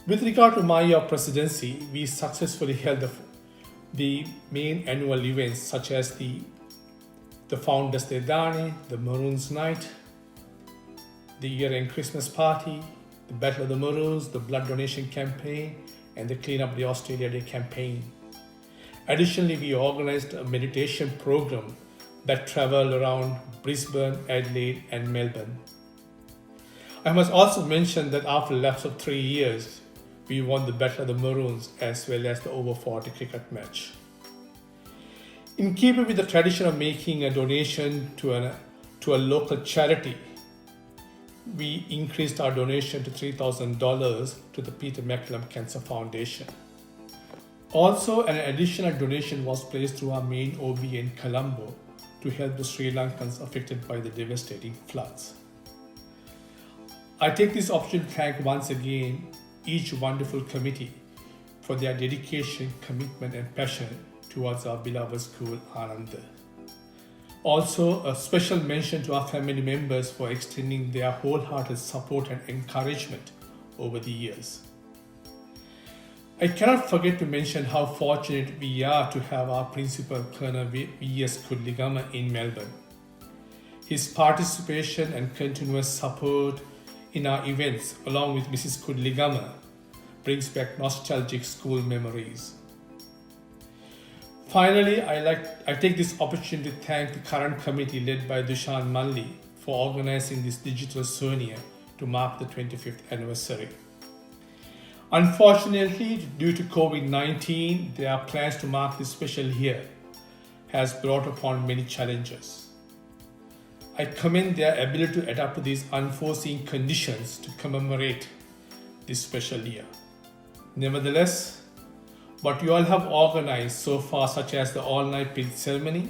With regard to my year presidency, we successfully held the main annual events such as the Founders Day Dane, the Maroons Night, the year-end Christmas party, the Battle of the Maroons, the blood donation campaign, and the Clean Up the Australia Day campaign. Additionally, we organized a meditation program that traveled around Brisbane, Adelaide, and Melbourne. I must also mention that after a lapse of 3 years, we won the Battle of the Maroons as well as the over 40 cricket match. In keeping with the tradition of making a donation to a local charity, we increased our donation to $3,000 to the Peter MacCallum Cancer Foundation. Also, an additional donation was placed through our main OB in Colombo to help the Sri Lankans affected by the devastating floods. I take this opportunity to thank once again each wonderful committee for their dedication, commitment, and passion towards our beloved school, Ananda. Also, a special mention to our family members for extending their wholehearted support and encouragement over the years. I cannot forget to mention how fortunate we are to have our principal, Colonel V.S. Kudligama, in Melbourne. His participation and continuous support in our events, along with Mrs. Kudligama, brings back nostalgic school memories. Finally, I take this opportunity to thank the current committee led by Dushan Malli for organizing this digital souvenir to mark the 25th anniversary. Unfortunately, due to COVID-19, their plans to mark this special year has brought upon many challenges. I commend their ability to adapt to these unforeseen conditions to commemorate this special year. Nevertheless, what you all have organized so far, such as the all-night pin ceremony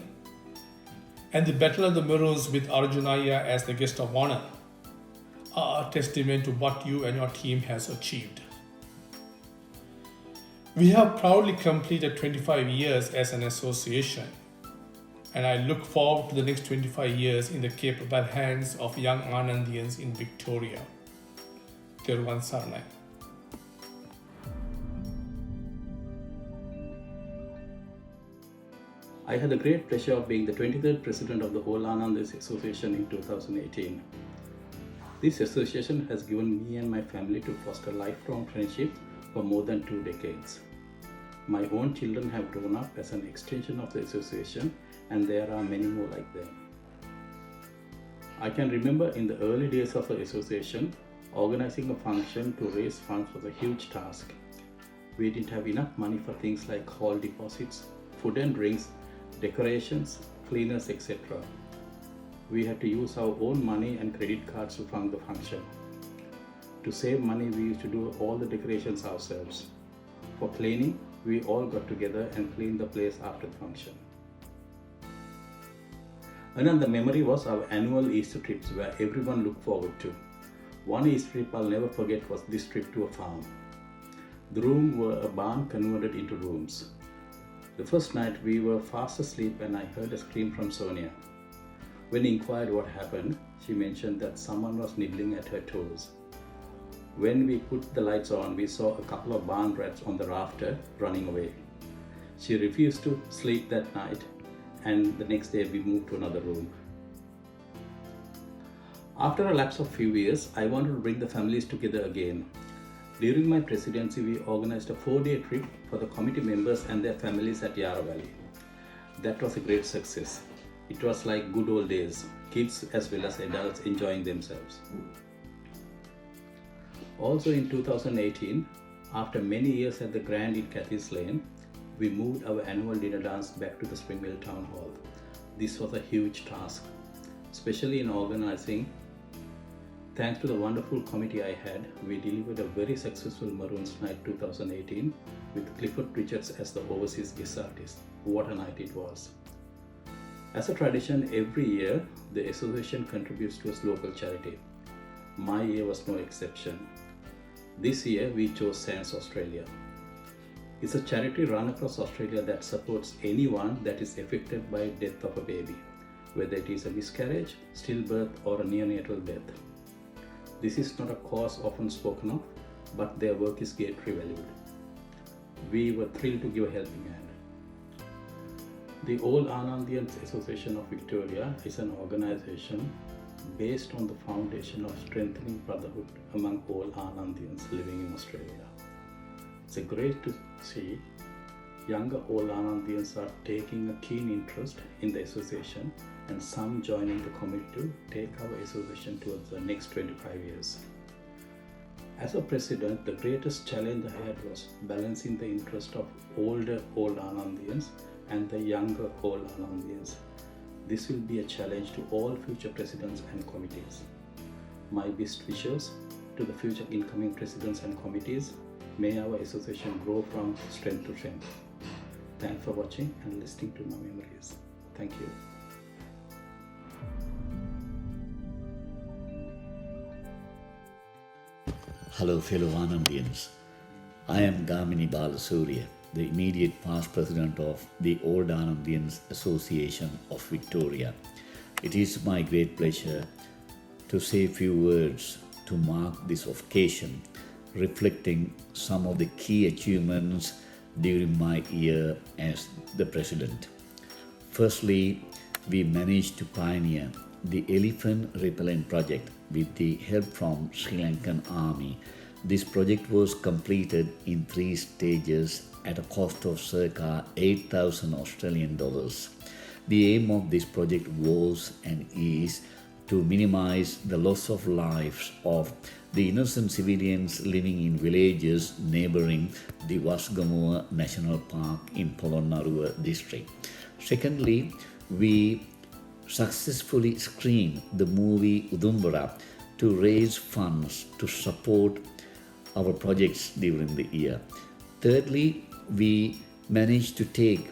and the Battle of the Maroons with Arjunaya as the guest of honor, are a testament to what you and your team has achieved. We have proudly completed 25 years as an association, and I look forward to the next 25 years in the capable hands of young Anandians in Victoria. Tirvan Saranai. I had the great pleasure of being the 23rd president of the All Anandians Association in 2018. This association has given me and my family to foster lifelong friendship for more than 2 decades. My own children have grown up as an extension of the association, and there are many more like them. I can remember in the early days of the association, organizing a function to raise funds was a huge task. We didn't have enough money for things like hall deposits, food and drinks, decorations, cleaners, etc. We had to use our own money and credit cards to fund the function. To save money, we used to do all the decorations ourselves. For cleaning, we all got together and cleaned the place after the function. Another memory was our annual Easter trips where everyone looked forward to. One Easter trip I'll never forget was this trip to a farm. The rooms were a barn converted into rooms. The first night we were fast asleep and I heard a scream from Sonia. When I inquired what happened, she mentioned that someone was nibbling at her toes. When we put the lights on, we saw a couple of barn rats on the rafter running away. She refused to sleep that night, and the next day we moved to another room. After a lapse of few years, I wanted to bring the families together again. During my presidency, we organized a 4-day trip for the committee members and their families at Yarra Valley. That was a great success. It was like good old days, kids as well as adults enjoying themselves. Also in 2018, after many years at the Grand in Cathy's Lane, we moved our annual dinner dance back to the Springvale Town Hall. This was a huge task, especially in organizing. Thanks to the wonderful committee I had, we delivered a very successful Maroons Night 2018 with Clifford Richards as the overseas guest artist. What a night it was. As a tradition, every year, the association contributes to its local charity. My year was no exception. This year, we chose SANS Australia. It's a charity run across Australia that supports anyone that is affected by death of a baby, whether it is a miscarriage, stillbirth, or a neonatal death. This is not a cause often spoken of, but their work is greatly valued. We were thrilled to give a helping hand. The All Anandians Association of Victoria is an organization based on the foundation of strengthening brotherhood among all Anandians living in Australia. It's great to see younger All Anandians are taking a keen interest in the association and some joining the committee to take our association towards the next 25 years. As a president, the greatest challenge I had was balancing the interest of older All Anandians and the younger All Anandians. This will be a challenge to all future presidents and committees. My best wishes to the future incoming presidents and committees. May our association grow from strength to strength. Thanks for watching and listening to my memories. Thank you. Hello fellow Anandians. I am Gamini Balasurya, the immediate past president of the Old Anandians Association of Victoria. It is my great pleasure to say a few words to mark this occasion, reflecting some of the key achievements during my year as the president. Firstly, we managed to pioneer the elephant repellent project with the help from Sri Lankan Army. This project was completed in 3 stages at a cost of circa 8,000 Australian dollars. The aim of this project was and is to minimize the loss of lives of the innocent civilians living in villages neighboring the Wasgamuwa National Park in Polonnaruwa district. Secondly, we successfully screened the movie Udumbara to raise funds to support our projects during the year. Thirdly, we managed to take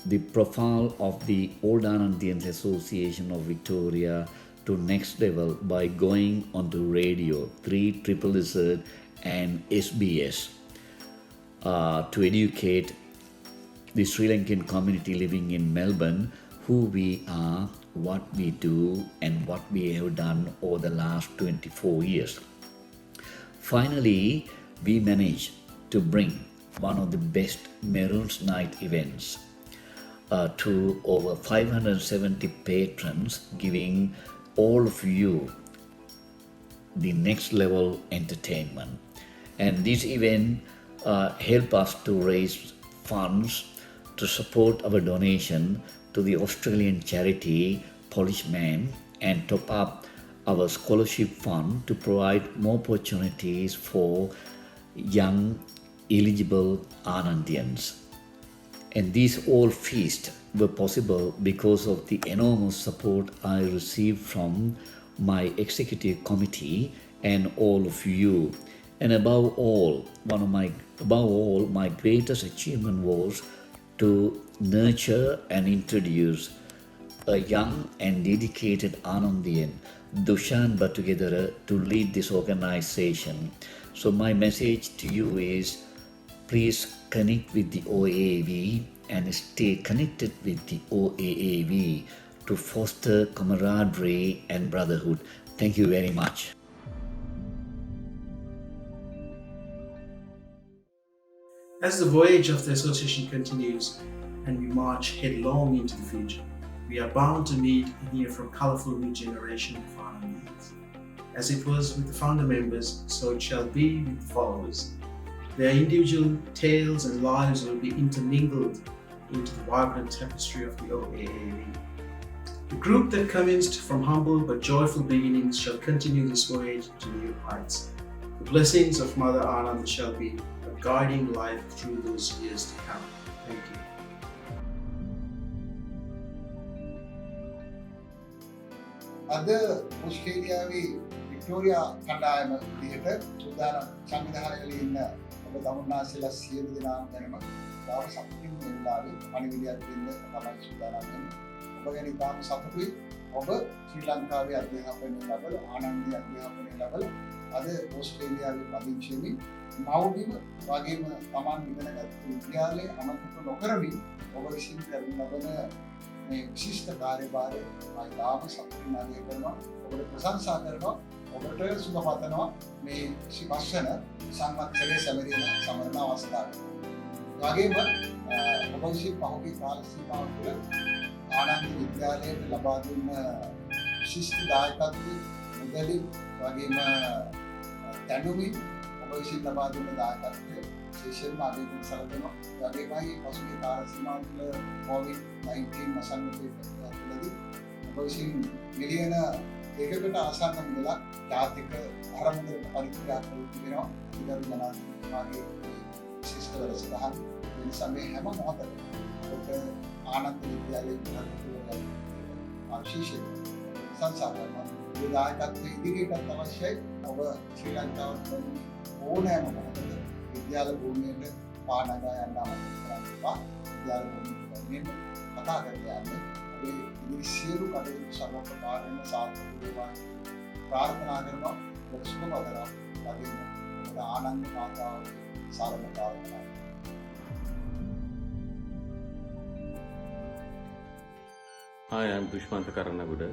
the profile of the Old Anandians Association of Victoria to next level by going onto radio 3ZZZ and SBS to educate the Sri Lankan community living in Melbourne who we are, what we do, and what we have done over the last 24 years. Finally, we managed to bring one of the best Maroons Night events. to over 570 patrons, giving all of you the next level entertainment. And this event help us to raise funds to support our donation to the Australian charity Polishman and top up our scholarship fund to provide more opportunities for young eligible Anandians. And these all feasts were possible because of the enormous support I received from my executive committee and all of you. And above all, my greatest achievement was to nurture and introduce a young and dedicated Anandian, Dushan Batugedara, to lead this organization. So my message to you is, please connect with the OAAV and stay connected with the OAAV to foster camaraderie and brotherhood. Thank you very much. As the voyage of the association continues and we march headlong into the future, we are bound to meet and hear from colourful new generation of Anandians. As it was with the founder members, so it shall be with the followers. Their individual tales and lives will be intermingled into the vibrant tapestry of the OAAV. The group that commenced from humble but joyful beginnings shall continue this voyage to new heights. The blessings of Mother Anand shall be a guiding light through those years to come. Thank you. අද ඔස්ට්‍රේලියාවේ Victoria කණ්ඩායම විදිහට සූදානම් සංවිධානවල ඉන්න ඔබ තමුන්නාසෙලා සියලු දෙනාම ගැනම තාම සතුටින් මේ වෙලාවේ පණිවිඩයක් දෙන්න තමයි සූදානම් වෙන්නේ. ඔබ ගැන ඉතාම සතුටුයි. ඔබ ශ්‍රී ලංකාවේ අධ්‍යාපනය ලැබල ආනන්දී අධ්‍යාපනය ලැබල අද ඔස්ට්‍රේලියාවේ පදිංචි වෙමින් මව්බිම වගේම Taman ඉගෙනගත් විද්‍යාලයේ අමතක නොකරමින් ඔබ විසින් කරන ලබන මේ විශිෂ්ට කාර්යභාරය මම තාම සතුටින් අගය කරනවා. ඔබට ප්‍රශංසා කරනවා. ඔබට සුබ පතනවා මේ සිවස්සන සංවත්සරයේ සැමරීම සමරන අවස්ථාවේ. වගේම ඔබ විසින් පහුගිය කාල සීමාව තුළ ආනන්ද විද්‍යාලයට ලබා දුන්න විශිෂ්ට දායකත්වය මුදලින් වගේම දැනුමින් ඔබ විසින් ලබා දුන්න දායකත්වය විශේෂයෙන්ම අගය කරන සලකනවා. වගේමයි පසුගිය කාල සීමාව තුළ COVID-19 මසන්නතේ තුළදී ඔබ විසින් මිලියන ඒකකට ආසන්න මුදලක් ජාතික ආරම්භක පරිත්‍යාග කරලා තිබෙනවා. අධිකරු ජනාධිපතිතුමාගේ විශිෂ්ට වැඩසටහන් වෙන සමේ හැම මොහොතකම ඔබ ආනන්ද විද්‍යාලයේ විශේෂයෙන් සංසාරනවා. ඒ දායකත්වයේ ඉදිරියටත් අවශ්‍යයි. ඔබ ශ්‍රී ලංකාවට ඕනෑම මොහොතක විද්‍යාල භූමියට පානගා යන්න අවශ්‍යයි. විද්‍යාල භූමියට කතා කරලා යන්න ඔබේ ඉදිරි සියලු කටයුතු සර්වප්‍රකාරයෙන්ම සාර්ථක වේවා ප්‍රාර්ථනා කරනවා. ඔබ සුබ පතනවා. වගේම ඔබ ආනන්ද මාතාවගේ සාරම ප්‍රාර්ථනා. Hi, I'm Dushmanta Karanaguda,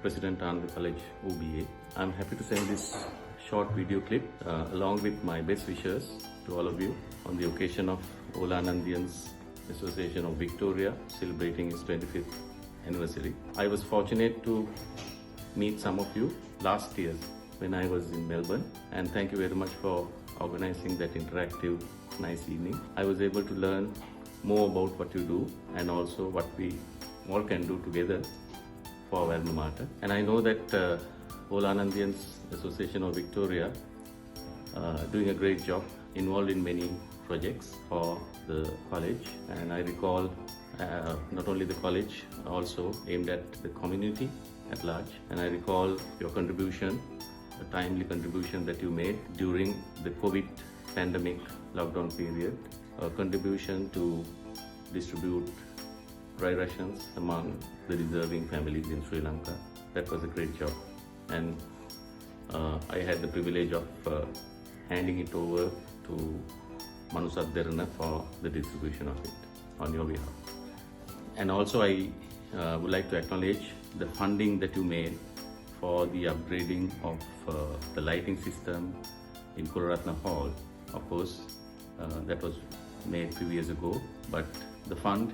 President Anand College OBA. I'm happy to send this short video clip along with my best wishes to all of you on the occasion of All Anandians Association of Victoria celebrating its 25th anniversary. I was fortunate to meet some of you last year when I was in Melbourne, and thank you very much for organizing that interactive nice evening. I was able to learn more about what you do and also what we all can do together for our alma mater. And I know that All Anandians Association of Victoria doing a great job, involved in many projects for the college. And I recall not only the college, also aimed at the community at large. And I recall your contribution, a timely contribution that you made during the COVID pandemic lockdown period, a contribution to distribute dry rations among the deserving families in Sri Lanka. That was a great job. And I had the privilege of handing it over to Manu Sadderana for the distribution of it on your behalf. And also I would like to acknowledge the funding that you made for the upgrading of the lighting system in Kuraratna Hall. Of course, that was made 2 years ago, but the fund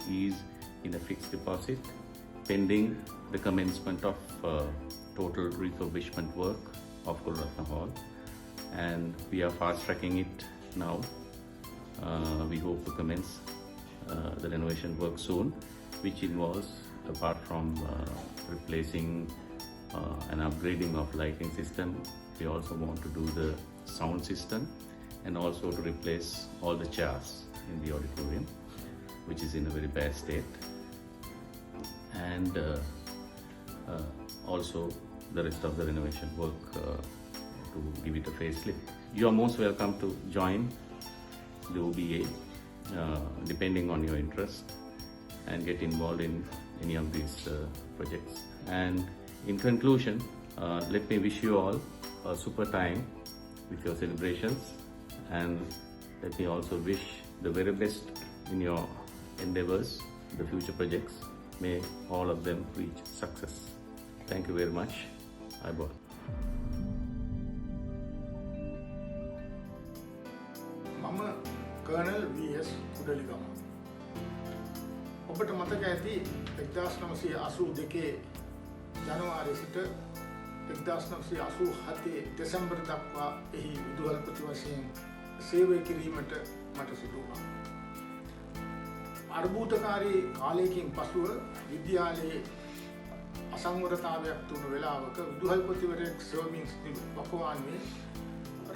is in a fixed deposit pending the commencement of total refurbishment work of Gulratna Hall, and we are fast tracking it now. We hope to commence the renovation work soon, which involves, apart from replacing and upgrading of lighting system, we also want to do the sound system and also to replace all the chairs in the auditorium, which is in a very bad state, and also the rest of the renovation work to give it a facelift. You are most welcome to join the OBA depending on your interest and get involved in any of these projects. And in conclusion, let me wish you all a super time with your celebrations, and let me also wish the very best in your endeavors, the future projects. May all of them reach success. Thank you very much. Ayubowan. මම colonel V.S. කුඩලිගම. ඔබට මතක ඇති 1982 ජනවාරි සිට 1987 දෙසැම්බර් දක්වා එහි විදුහල්පති වශයෙන් සේවය කිරීමට මට සිදු වුණා. අර්බුදකාරී කාලයකින් පසුව විද්‍යාලයේ අසංවරතාවයක් තුණු වෙලාවක විදුහල්පතිවරයෙක් සෙවමින් සිටි වකවානුවේ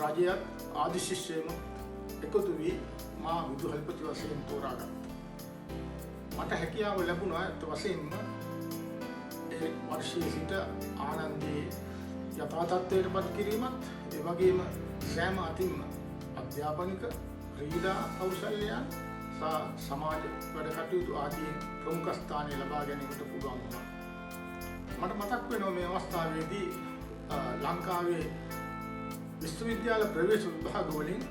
රජයත් ආදි ශිෂ්‍යයන් එකතු වී මා විදුහල්පති වශයෙන් තෝරාගත්තා. මට හැකියාව ලැබුණා ඇත්ත වශයෙන්ම ඒ වර්ෂයේ සිට ආනන්දයේ යථා තත්ත්වයට පත් කිරීමත්, ඒ වගේම සෑම අතින්ම අධ්‍යාපනික, ක්‍රීඩා කෞශල්‍යයන් සහ සමාජ වැඩ කටයුතු ආදී ප්‍රමුඛ ස්ථානය ලබා ගැනීමට පුළුවන් වුණා. මට මතක් වෙනවා මේ අවස්ථාවේදී ලංකාවේ විශ්වවිද්‍යාල ප්‍රවේශ විභාග වලින්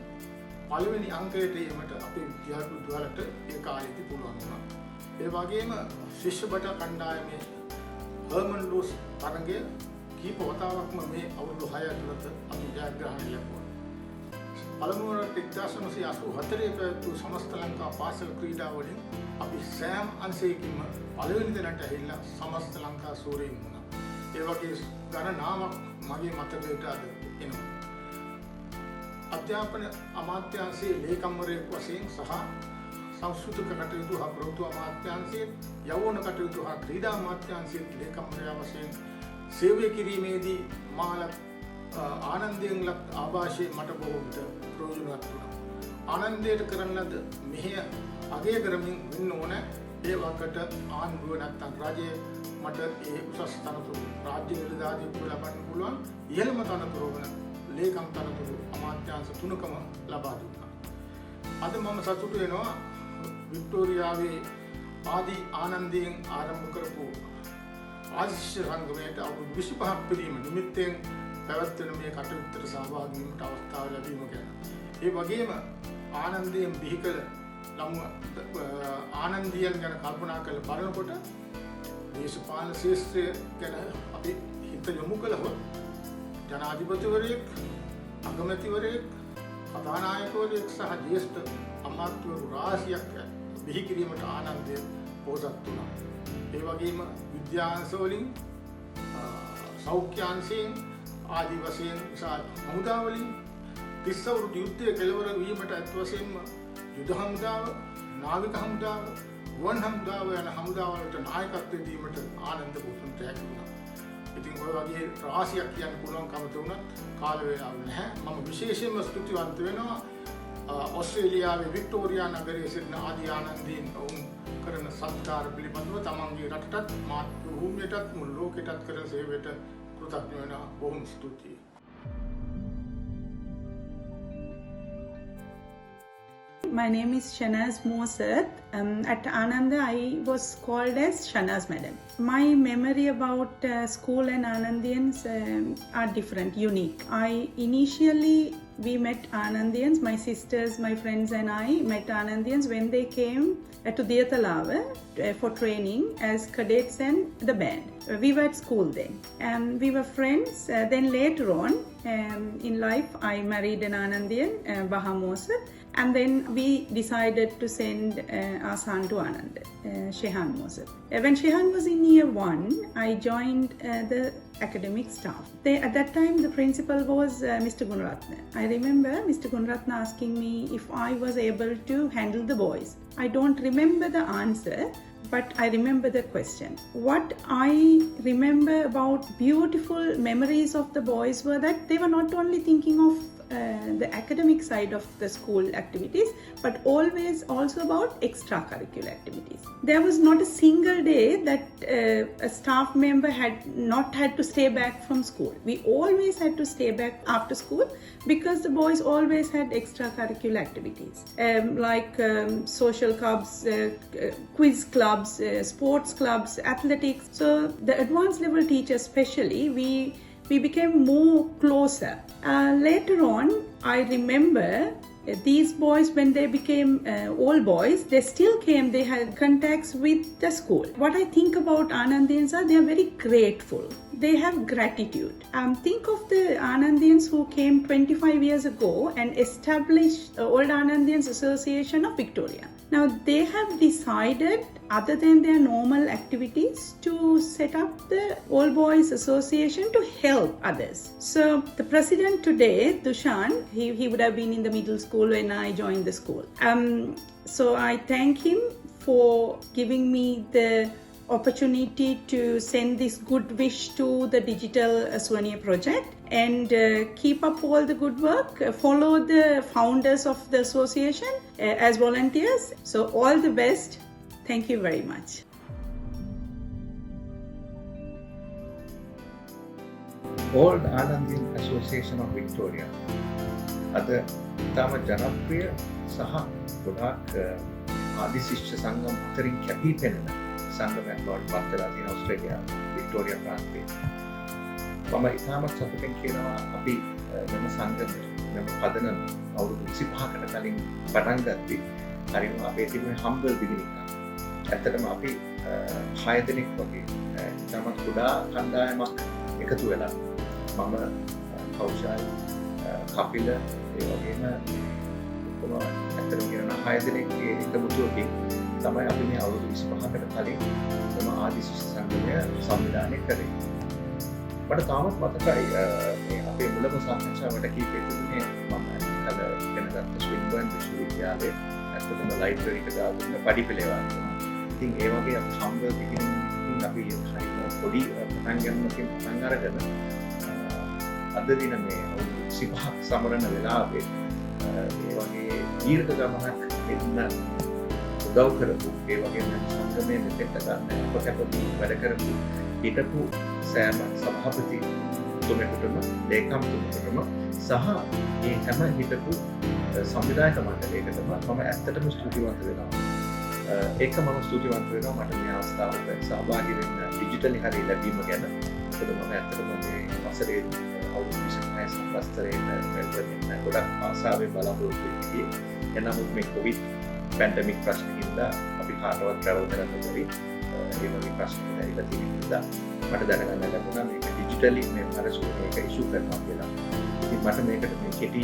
පළවෙනි අංකයට එීමට අපේ විද්‍යාලයට ඒ කාලෙදී පුළුවන් වුණා. ඒ වගේම ශිෂ්‍ය බට කණ්ඩායමේ හර්මන් ලූස් තරගය කීප වතාවක්ම මේ අවුරුදු 6 ඇතුළත අපි ජයග්‍රහණය ලැබුවා. පළමුවරට 1984 පැවැත්වූ සමස්ත ලංකා පාසල් ක්‍රීඩා වලින් අපි සෑම අංශයකින්ම පළවෙනි තැනට ඇවිල්ලා සමස්ත ලංකා සූරීන් වුණා. ඒ වගේ ගණනාවක් මගේ මතකයට අද එනවා. අධ්‍යාපන අමාත්‍යාංශයේ ලේකම්වරයෙක් වශයෙන් සහ සංස්කෘතික කටයුතු හා ප්‍රවෘත්ති අමාත්‍යාංශයේ යෞවන කටයුතු හා ක්‍රීඩා අමාත්‍යාංශයේ ලේකම්වරයා වශයෙන් සේවය කිරීමේදී මාලත් ආනන්දයෙන් ලත් ආభాෂයේ මට බොහෝ විට ප්‍රයෝජනවත් වුණා. ආනන්දයට කරන ලද මෙහෙය අගය කරමින් වෙන්න ඕන. ඒ වකට ආණ්ඩුව නැත්තම් රජය මට ඒ උසස් තනතුරු රාජ්‍ය නිලධාරීත්වය ලබන්න පුළුවන් ඉහළම තනතුරු වන ලේකම් තනතුරු අමාත්‍යාංශ 3කම ලබා දුන්නා. අද මම සතුටු වෙනවා වික්ටෝරියාවේ ආදි ආනන්දයෙන් ආරම්භ කරපු ආදි ශිෂ්‍ය සංගමයට අවුරුදු 25ක් පිරීම නිමිත්තෙන් පැවැත්වෙන මේ කටයුත්තට සහභාගී වීමට අවස්ථාව ලැබීම ගැන. ඒ වගේම ආනන්දයෙන් බිහි කළ ආනන්දියන් ගැන කල්පනා කරලා බලනකොට දේශපාලන ශාස්ත්‍රය ගැන අපි හිත යොමු කළහොත් ජනාධිපතිවරයෙක්, අගමැතිවරයෙක්, කතානායකවරයෙක් සහ ජ්‍යෙෂ්ඨ අමාත්‍යවරු රාශියක් බිහි කිරීමට ආනන්දය පෝසත් වුණා. ඒ වගේම විද්‍යාංශ වලින්, සෞඛ්‍යාංශයෙන් ආදි වශයෙන් විශාල හමුදා වලින් 30 අවුරුදු යුද්ධයේ කෙළවර වීමට අත් වශයෙන්ම යුද හමුදාව, නාවික හමුදාව, ගුවන් හමුදාව යන හමුදාවලට නායකත්වය දීමට ආනන්ද පුතුන්ට හැකි වුණා. ඉතින් ඔය වගේ රාශියක් කියන්න පුළුවන්කම තිබුණත් කාල වේලාව නැහැ. මම විශේෂයෙන්ම ස්තුතිවන්ත වෙනවා ඔස්ට්‍රේලියාවේ වික්ටෝරියා නගරයේ සිටින ආදි ආනන්දීන් ඔවුන් කරන සත්කාර පිළිබඳව තමන්ගේ රටටත් මාතෘ භූමියටත් මුළු ලෝකෙටත් කරන සේවයට කෘතඥ වෙනවා. බොහොම ස්තුතියි. My name is Shanaz Mosath. At Ananda, I was called as Shanaz Madam. My memory about school and Anandians are different, unique. We met Anandians, my sisters, my friends and I met Anandians when they came to Diyatalawa for training as cadets and the band. We were at school then. We were friends. Then later on in life, I married an Anandian, Baha Mosath. And then we decided to send our son to Anand, Shehan was it. When Shehan was in year 1, I joined the academic staff. At that time, the principal was Mr. Gunaratna. I remember Mr. Gunaratna asking me if I was able to handle the boys. I don't remember the answer, but I remember the question. What I remember about beautiful memories of the boys were that they were not only thinking of the academic side of the school activities, but always also about extracurricular activities. There was not a single day that a staff member had not had to stay back from school. We always had to stay back after school because the boys always had extracurricular activities like social clubs, quiz clubs, sports clubs, athletics. So the advanced level teachers especially, we became more closer. Later on, I remember these boys, when they became all boys, they still came, they had contacts with the school. What I think about Anandians are they are very grateful. They have gratitude. Think of the Anandians who came 25 years ago and established Old Anandians Association of Victoria. Now they have decided, other than their normal activities, to set up the All Boys Association to help others. So the president today, Dushan, he would have been in the middle school when I joined the school. So I thank him for giving me the opportunity to send this good wish to the Digital Swania project, and keep up all the good work. Follow the founders of the association as volunteers. So all the best. Thank you very much. Old Anandian Association of Victoria. අද ඉතාම ජනප්‍රිය සහ ගොඩාක් ආදිශිෂ්‍ය සංගම් අතරින් කැපී පෙනෙන සංගමයක් බවට පත් වෙලා තියෙන ඕස්ට්‍රේලියා වික්ටෝරියා ප්‍රාන්තයේ. මම ඉතාමත් සතුටින් කියනවා අපි මෙම සංගමය මෙම පදනම අවුරුදු 25කට කලින් පටන් ගත්තී. හරිම අපේ තිබුණේ humble beginning. ඇත්තටම අපි 6 දෙනෙක් වගේ ඉතාමත් කුඩා කණ්ඩායමක් එකතු වෙලා මම කෞශල් කපිල ඒ වගේම කොහොම ඇත්තටම කියනවා 6 දෙනෙක්ගේ එකමුතුවකින් තමයි අපි මේ අවුරුදු 25කට කලින් මෙම ආදිශිෂ්‍ය සංගමය සංවිධානය කරේ. මට තාමත් මතකයි මේ අපේ මුලම සාකච්ඡාවට කීපෙන්නේ මම අද වෙනදත් ස්වින්බර්න් විශ්වවිද්‍යාලයේ ඇත්තටම ලයිබ්‍රරි එක දාගෙන පඩිපෙළේවා. ඉතින් ඒ වගේ humble beginning අපි පොඩි පටන් ගන්නකින් පටන් අරගෙන අද දින මේ අවුරුදු 25ක් සමරන වෙලාවේ ඒ වගේ දීර්ඝ ගමනක් එන්න උදව් කරපු ඒ වගේම සංගමයේ මෙතෙන්ට ගන්න අපකටදී වැඩ කරපු හිටපු සෑම සභාපති තුමෙකුටම ලේකම්තුමෙකුටම සහ ඒ හැම හිටපු සංවිධායක මණ්ඩලයකටම මම ඇත්තටම ස්තුතිවන්ත වෙනවා. ඒක මම ස්තුතිවන්ත වෙනවා මට මේ අවස්ථාවට සහභාගී වෙන්න ඩිජිටලි හරි ලැබීම ගැන. මොකද මම ඇත්තටම මේ වසරේ අවුරුදු 25 සම්වස්තරයේ මෙල්බර්න් ගොඩක් ආසාවෙන් බලාපොරොත්තු වෙන්නේ. එනමුත් මේ කොවිඩ් පැන්ඩමික් ප්‍රශ්නින්ද අපි කාටවත් ට්‍රැවල් කරන්න බැරි ඒ වගේ ප්‍රශ්න ඇවිල්ලා තියෙන නිසා මට දැනගන්න ලැබුණා මේක ඩිජිටලි මේ පරිසරය එක ඉෂුව කරනවා කියලා. ඉතින් මට මේකට මේ කෙටි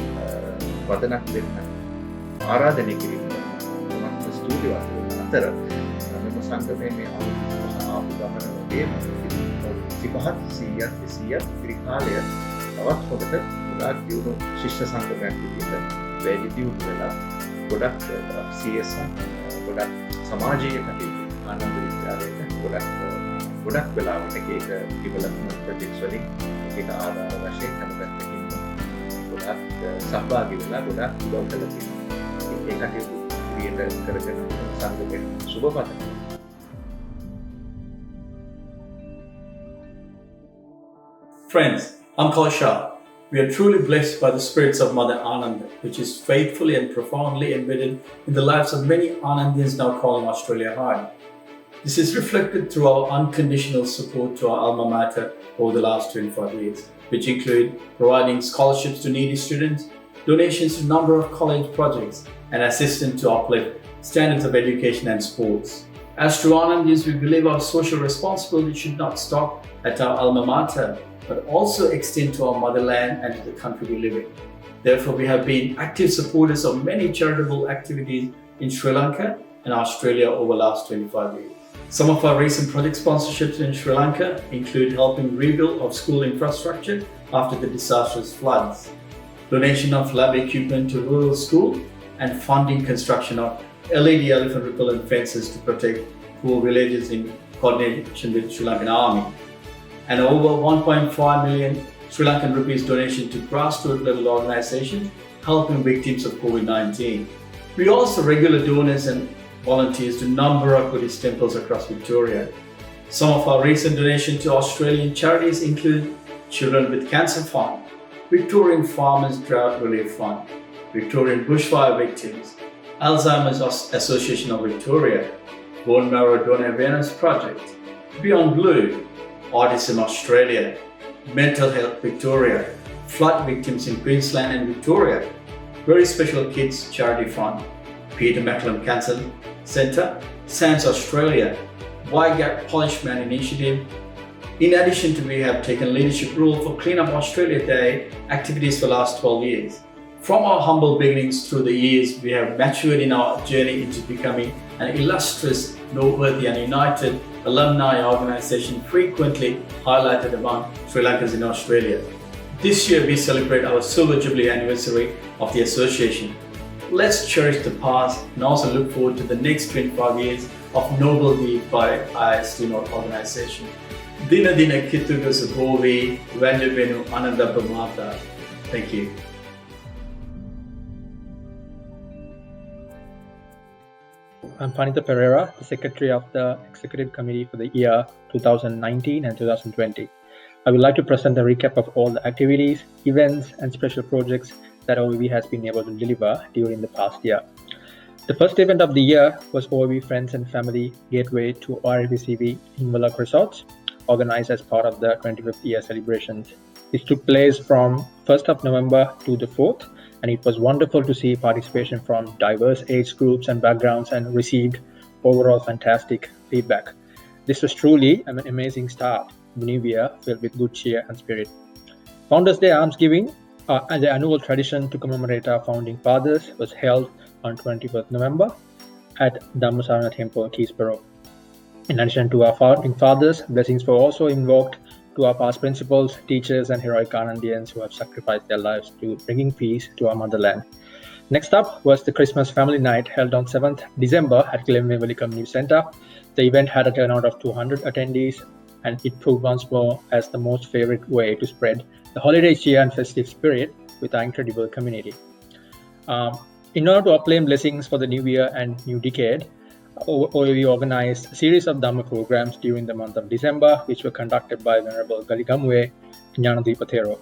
වදනක් දෙන්න ආරාධනය කිරීම මම ස්තුතිවන්ත වෙනවා. අතර මෙම සංගමයේ මේ ආපු ගමන වගේ 35 100 200 ත්‍රිකාලය තවත් හොඳට ගොඩාක් දියුණු ශිෂ්‍ය සංගමයක් විදිහට වැඩි දියුණු වෙලා ගොඩක් CS ගොඩක් සමාජීය කටයුතු ආනන්ද විද්‍යාලයට ගොඩක් වෙලාවට එක ඩෙවලොප්මන්ට් ප්‍රොජෙක්ට්ස් වලින් එක ආධාර වශයෙන් හැම පැත්තකින්ම ගොඩක් සහභාගී වෙලා ගොඩක් උදව් කළා තියෙනවා. ඒ කටයුතු ක්‍රියේටර් කරගෙන සංගමයේ සුබ පතනවා. Friends, I'm Kausha. We are truly blessed by the spirits of Mother Ananda, which is faithfully and profoundly embedded in the lives of many Anandians now calling Australia home. This is reflected through our unconditional support to our alma mater over the last 25 years, which include providing scholarships to needy students, donations to a number of college projects, and assistance to uplift standards of education and sports. As true Anandians, we believe our social responsibility should not stop at our alma mater, but also extend to our motherland and to the country we live in. Therefore, we have been active supporters of many charitable activities in Sri Lanka and Australia over the last 25 years. Some of our recent project sponsorships in Sri Lanka include helping rebuild of school infrastructure after the disastrous floods, donation of lab equipment to rural schools, and funding construction of LED elephant repellent fences to protect poor villages in coordination with Sri Lankan Army, and over 1.5 million Sri Lankan rupees donation to grassroots level organizations helping victims of COVID-19. We also regular donors and volunteers to a number of Buddhist temples across Victoria. Some of our recent donations to Australian charities include Children with Cancer Fund, Victorian Farmers Drought Relief Fund, Victorian Bushfire Victims, Alzheimer's Association of Victoria, Bone Marrow Donor Awareness Project, Beyond Blue, Autism Australia, Mental Health Victoria, Flood Victims in Queensland and Victoria, Very Special Kids Charity Fund, Peter MacCallum Cancer Centre, SANS Australia, Y-Gap Polishman Initiative. In addition to, we have taken leadership role for Clean Up Australia Day activities for the last 12 years. From our humble beginnings through the years, we have matured in our journey into becoming an illustrious, noteworthy and united alumni organisation frequently highlighted among Sri Lankans in Australia. This year we celebrate our Silver Jubilee anniversary of the association. Let's cherish the past and also look forward to the next 25 years of noble deed by ISD North organisation. Dina Dina Kittuga Subhovi, Vandavenu Anandapamata. Thank you. I'm Panita Perera, the Secretary of the Executive Committee for the year 2019 and 2020. I would like to present a recap of all the activities, events, and special projects that OAAV has been able to deliver during the past year. The first event of the year was OAAV Friends and Family Gateway to RVCV in Mulak Resorts, organized as part of the 25th year celebrations. This took place from 1st of November to the 4th, and it was wonderful to see participation from diverse age groups and backgrounds and received overall fantastic feedback. This was truly an amazing start, the new year filled with good cheer and spirit. Founders Day Almsgiving, the annual tradition to commemorate our founding fathers, was held on 21st November at Dhammasarana Temple in Keysborough. In addition to our founding fathers, blessings were also invoked to our past principals, teachers, and heroic Anandians who have sacrificed their lives to bringing peace to our motherland. Next up was the Christmas Family Night held on 7th December at Glenville Community Centre. The event had a turnout of 200 attendees, and it proved once more as the most favourite way to spread the holiday cheer and festive spirit with our incredible community. In order to obtain blessings for the new year and new decade, OAAV organized a series of Dhamma programs during the month of December, which were conducted by Venerable Galigamwe Gnanadipatero.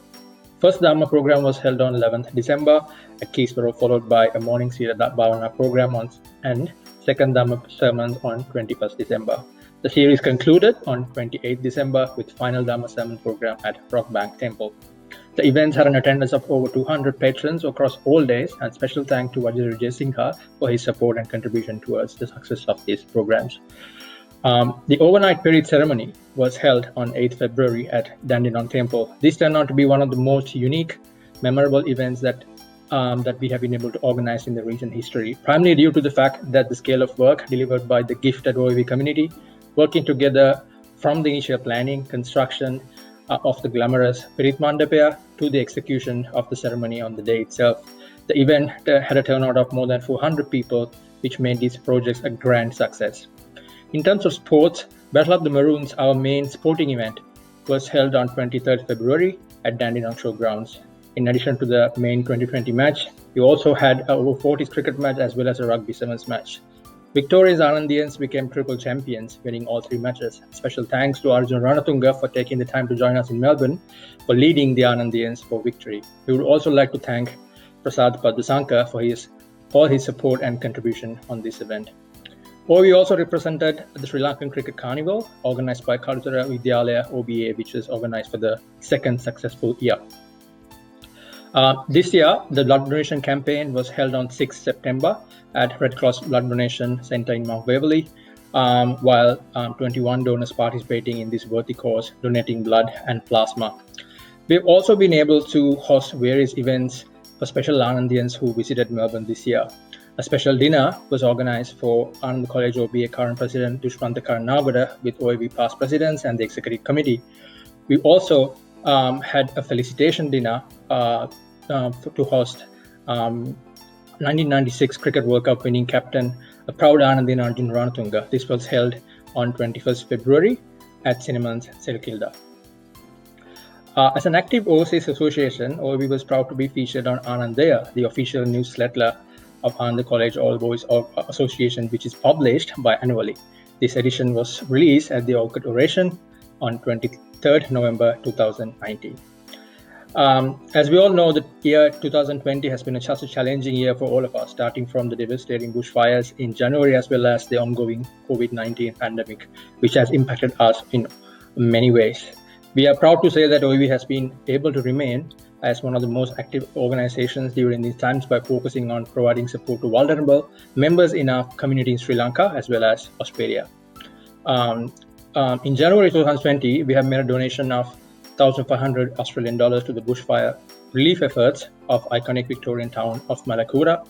First Dhamma program was held on 11th December at Keysborough, followed by a morning Sira Bhavana program and second Dhamma sermons on 21st December. The series concluded on 28th December with final Dhamma sermon program at Rockbank Temple. The events had an attendance of over 200 patrons across all days, and special thanks to Vajra Singha for his support and contribution towards the success of these programs. The overnight period ceremony was held on 8th February at Dandenong Temple. This turned out to be one of the most unique, memorable events that we have been able to organize in the recent history, primarily due to the fact that the scale of work delivered by the gifted OAAV community, working together from the initial planning, construction of the glamorous Pirit Mandapaya to the execution of the ceremony on the day itself. The event had a turnout of more than 400 people, which made these projects a grand success. In terms of sports, Battle of the Maroons, our main sporting event, was held on 23rd February at Dandenong Showgrounds. In addition to the main 2020 match, we also had a over 40s cricket match as well as a rugby sevens match. Victoria's Anandians became triple champions, winning all three matches. Special thanks to Arjun Ranatunga for taking the time to join us in Melbourne for leading the Anandians for victory. We would also like to thank Prasad Padasanka for all his support and contribution on this event. OAAV also represented the Sri Lankan Cricket Carnival, organized by Kalutara Vidyalaya OBA, which was organized for the second successful year. This year, the blood donation campaign was held on 6th September at Red Cross Blood Donation Centre in Mount Waverley, while 21 donors participating in this worthy cause, donating blood and plasma. We've also been able to host various events for special Anandians who visited Melbourne this year. A special dinner was organised for Anand College OBA current president Dushmantha Karanawada with OAAV past presidents and the executive committee. We also had a felicitation dinner to host 1996 Cricket World Cup winning captain, a proud Anandian Arjun Ranatunga. This was held on 21st February at Synapse, Selkilda. As an active overseas association, OAAV was proud to be featured on Anandaya, the official newsletter of Anand College All Boys Association, which is published biannually. This edition was released at the Orchid Oration on 23rd November 2019. As we all know, the year 2020 has been such a challenging year for all of us, starting from the devastating bushfires in January as well as the ongoing COVID-19 pandemic, which has impacted us in many ways. We are proud to say that OAAV has been able to remain as one of the most active organizations during these times by focusing on providing support to vulnerable members in our community in Sri Lanka as well as Australia. In January 2020, we have made a donation of 1,500 Australian dollars to the bushfire relief efforts of iconic Victorian town of Malakura.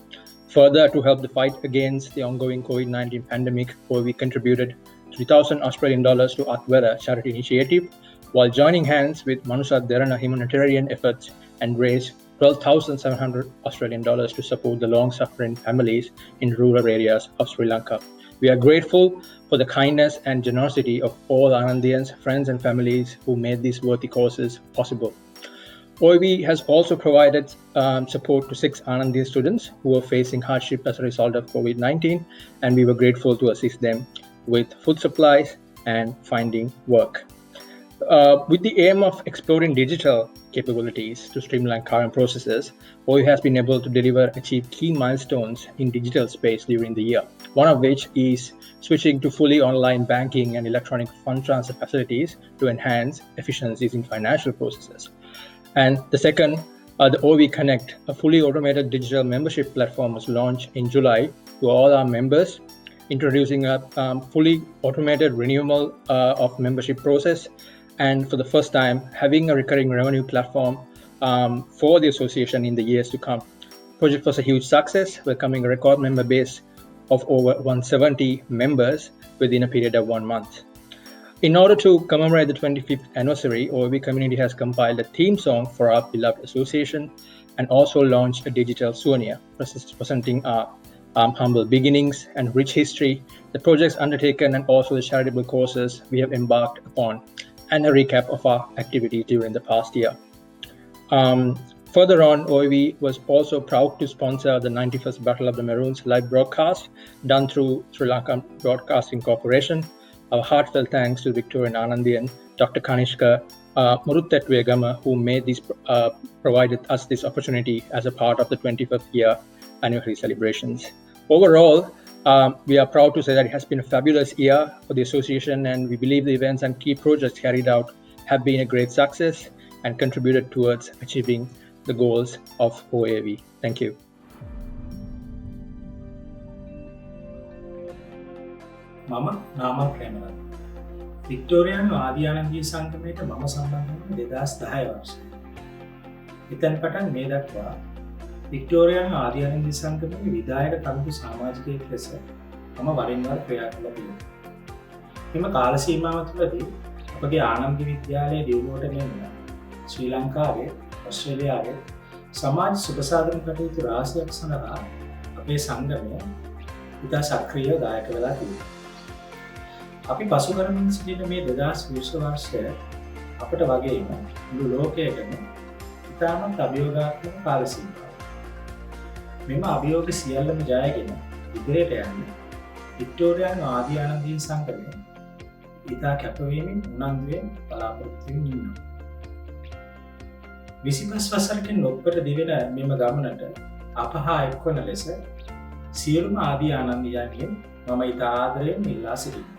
Further, to help the fight against the ongoing COVID-19 pandemic, OAAV contributed 3,000 Australian dollars to Athwara charity initiative, while joining hands with Manusat Derana humanitarian efforts and raised 12,700 Australian dollars to support the long-suffering families in rural areas of Sri Lanka. We are grateful for the kindness and generosity of all Anandians, friends and families who made these worthy causes possible. OAAV has also provided support to 6 Anandian students who were facing hardship as a result of COVID-19, and we were grateful to assist them with food supplies and finding work. With the aim of exploring digital capabilities to streamline current processes, OAAV has been able to achieve key milestones in digital space during the year, one of which is switching to fully online banking and electronic fund transfer facilities to enhance efficiencies in financial processes. And the second, the OAAV Connect, a fully automated digital membership platform, was launched in July to all our members, introducing a fully automated renewal of membership process, and for the first time, having a recurring revenue platform for the association in the years to come. The project was a huge success, welcoming a record member base of over 170 members within a period of 1 month. In order to commemorate the 25th anniversary, OAAV community has compiled a theme song for our beloved association and also launched a digital souvenir presenting our humble beginnings and rich history, the projects undertaken, and also the charitable causes we have embarked upon, and a recap of our activities during the past year. Further on, OAAV was also proud to sponsor the 91st Battle of the Maroons live broadcast done through Sri Lankan Broadcasting Corporation. Our heartfelt thanks to Victorian Anandian Dr. Kanishka Muruthetwegama, who provided us this opportunity as a part of the 25th year anniversary celebrations. Overall, we are proud to say that it has been a fabulous year for the association, and we believe the events and key projects carried out have been a great success and contributed towards achieving the goals of OAAV. Thank you. මම නාමල් ප්‍රේමරත්න වික්ටෝරියානු ආදී ආනන්දීය සංගමයට මම සම්බන්ධ වුණේ 2010 වර්ෂයේ. එතෙන් පටන් මේ දක්වා වික්ටෝරියානු ආදී ආනන්දීය සංගමයේ විධායක කමිටු සමාජිකයෙක් ලෙස මම වරින් වර ක්‍රියා කළා තිබෙනවා. එම කාල සීමාව තුළදී අපගේ ආනන්ද විද්‍යාලයේ දියුණුවට මෙන්ම ශ්‍රී ලංකාවේ, ඔස්ට්‍රේලියාවේ සමාජ සුබසාධන කටයුතු රාශියක් සඳහා අපේ සංගමය ඉතා සක්‍රියව දායක වෙලා තිබෙනවා. අපි පසු කරමින් සිටින මේ 2020 වර්ෂය අපට වගේම මුළු ලෝකයටම ඉතාමත් අභියෝගාත්මක කාල සීමාවක්. මෙම අභියෝග සියල්ලම ජයගෙන ඉදිරියට යන්න වික්ටෝරියානු ආදී ආනන්දීය සංගමය ඉතා කැපවීමෙන් උනන්දුවෙන් බලාපොරොත්තු වෙමින් ඉන්නවා. 25 වසරකින් ඔබට දිවෙන මෙම ගමනට අප හා එක්වන ලෙස සියලුම ආදී ආනන්දීයන්ගෙන් මම ඉතා ආදරයෙන් ඉල්ලා සිටිනවා.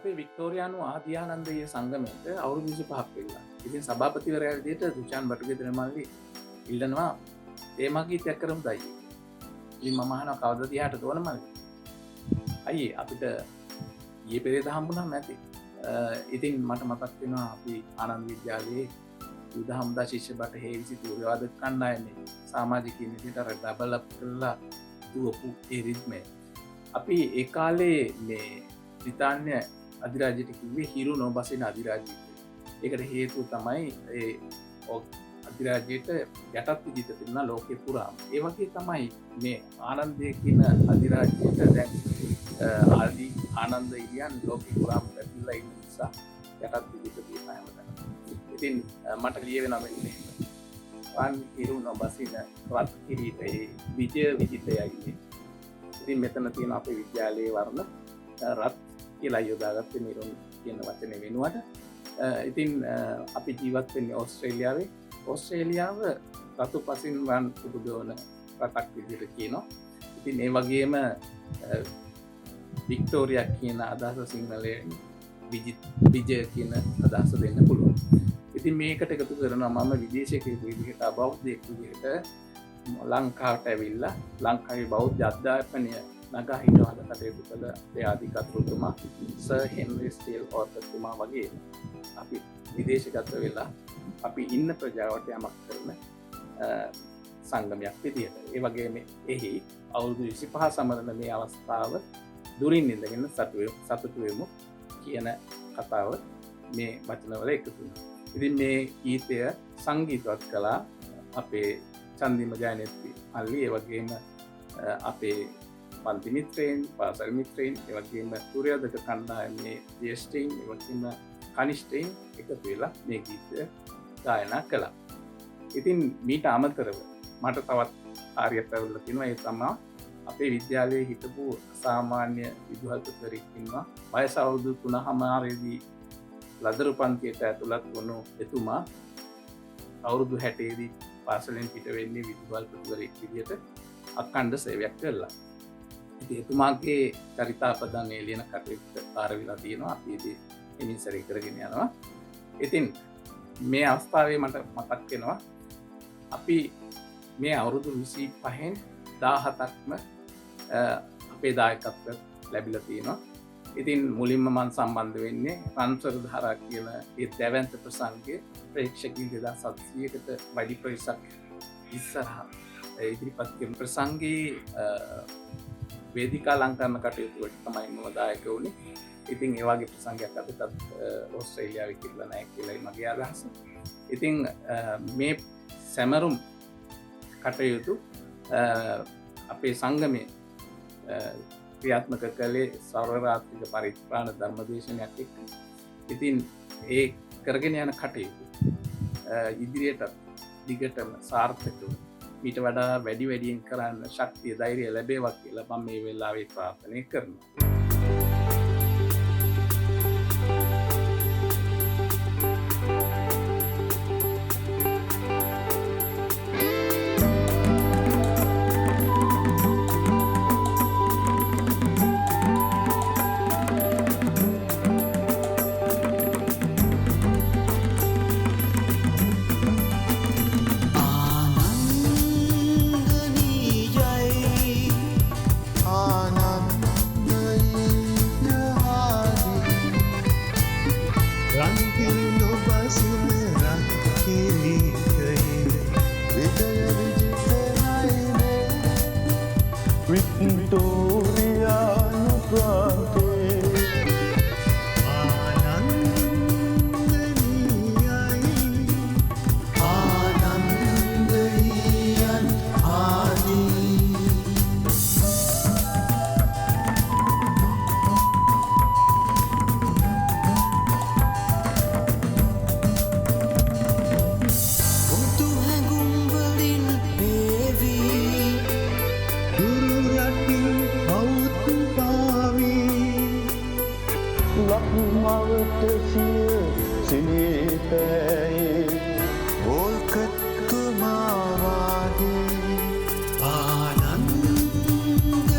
අපේ වික්ටෝරියානු ආදිආනන්දීය සංගමයට අවුරුදු 25ක් වෙලා. ඉතින් සභාපතිවරයා විදිහට දුෂාන් බටුගෙදර මල්ලි ඉල්ලනවා තේමා ගීතයක් කරමු දයි. ඉතින් මම අහනවා කවදද තියාට තෝරන මල්ලි. අයියේ අපිට ඊයේ පෙරේද හම්බුනම නැති. ඉතින් මට මතක් වෙනවා අපි ආනන්ද විද්‍යාලයේ යුද හමුදා ශිෂ්‍ය බට හේවිසි තූර්යවාද කණ්ඩායමේ සමාජිකයින් විදිහට අර ඩබල් අප් කරලා දුවපු ඒ රිද්මය. අපි ඒ කාලේ මේ බ්‍රිතාන්‍ය අධිරාජ්‍යයට කිව්වේ හිරු නොබසින අධිරාජ්‍යය. ඒකට හේතුව තමයි ඒ අධිරාජ්‍යයට යටත් විජිත තිබුණා ලෝකේ පුරාම. ඒ වගේ තමයි මේ ආනන්දය කියන අධිරාජ්‍යයට දැන් ආනන්ද ඉලියන් ලෝකේ පුරාම පැතිරලා ඉන්න නිසා යටත් විජිත තියෙනවා හැමදාම. ඉතින් මට ලියවෙනවා මෙන්න වන් හිරු නොබසින රත් කිරීටයේ විජය විජිතයයි. ඉතින් මෙතන තියෙන අපේ විද්‍යාලයේ වර්ණ රත් කියලා යොදාගත්තේ මිරුන් කියන වචනේ වෙනුවට. ඉතින් අපි ජීවත් වෙන්නේ ඕස්ට්‍රේලියාවේ. ඕස්ට්‍රේලියාව රතු පසින් වන් පුදුගවන රටක් විදිහට කියනවා. ඉතින් ඒ වගේම වික්ටෝරියා කියන අදහස සිංහලයෙන් විජය කියන අදහස දෙන්න පුළුවන්. ඉතින් මේකට එකතු කරනවා මම විදේශිකයෙකු විදිහට බෞද්ධයෙක් විදිහට ලංකාවට ඇවිල්ලා ලංකාවේ බෞද්ධ අධ්‍යාපනය නගා හිටවද කටයුතු කළ අපේ ආධිකතෘතුමා සර් හෙන්රි ස්ටීල් ඕර්තතුමා වගේ අපි විදේශගත වෙලා අපි ඉන්න ප්‍රජාවට යමක් කරන සංගමයක් විදිහට. ඒ වගේම එහි අවුරුදු 25 සමරන මේ අවස්ථාව දුරින් ඉඳගෙන සතුටු වෙමු කියන කතාව මේ වචනවල එකතු වෙනවා. ඉතින් මේ ගීතය සංගීතවත් කළා අපේ චන්දිම ජයනෙත්ති මල්ලි, ඒ වගේම අපේ පන්ති මිත්‍රයන්, පාසල් මිත්‍රයන්, ඒ වගේම සූර්යෝදක කණ්ඩායමේ ජ්‍යෙෂ්ඨයින්, ඒ වගේම කනිෂ්ඨයින් එකතු වෙලා මේ ගීතය ගායනා කළා. ඉතින් මීට අමතරව මට තවත් කාර්යයක් ලැබුණා තියෙනවා. ඒ තමයි අපේ විද්‍යාලයේ හිටපු සාමාන්‍ය විදුහල්පතිවරයෙක් ඉන්නවා. වයස අවුරුදු 3මාරේදී ලදරු පන්තියට ඇතුළත් වුණු එතුමා අවුරුදු 60දී පාසලෙන් පිට වෙන්නේ විදුහල්පතිවරයෙක් විදිහට අඛණ්ඩ සේවයක් කළා. ඉතින් එතුමාගේ චරිතාපදන්නේ ලියන කටයුත්ත පාර වෙලා තියෙනවා. අපි ඉතින් එමින් සැරේ කරගෙන යනවා. ඉතින් මේ අවස්ථාවේ මට මතක් වෙනවා අපි මේ අවුරුදු 25න් 17ක්ම අපේ දායකත්ව ලැබිලා තියෙනවා. ඉතින් මුලින්ම මම සම්බන්ධ වෙන්නේ රන්සර් ධාරා කියන ඒ දැවැන්ත ප්‍රසංගයේ ප්‍රේක්ෂකයන් 2700කට වැඩි ප්‍රේක්ෂක ඉස්සරහා ඉදිරිපත් කරන ප්‍රසංගයේ වේදිකා අලංකරණ කටයුතු වලට තමයි මම දායක වුණේ. ඉතින් ඒ වගේ ප්‍රසංගයක් අදටත් ඕස්ට්‍රේලියාවේ කියලා නැහැ කියලා මගේ අදහස. ඉතින් මේ සැමරුම් කටයුතු අපේ සංගමයේ ක්‍රියාත්මක කළේ සර්වරාත්‍රික පරිත්‍රාණ ධර්මදේශනයක් එක්ක. ඉතින් ඒ කරගෙන යන කටයුතු ඉදිරියට දිගටම සාර්ථකව ඊට වඩා වැඩියෙන් කරන්න ශක්තිය ධෛර්යය ලැබේවා කියලා මම මේ වෙලාවේ ප්‍රාර්ථනා කරනවා.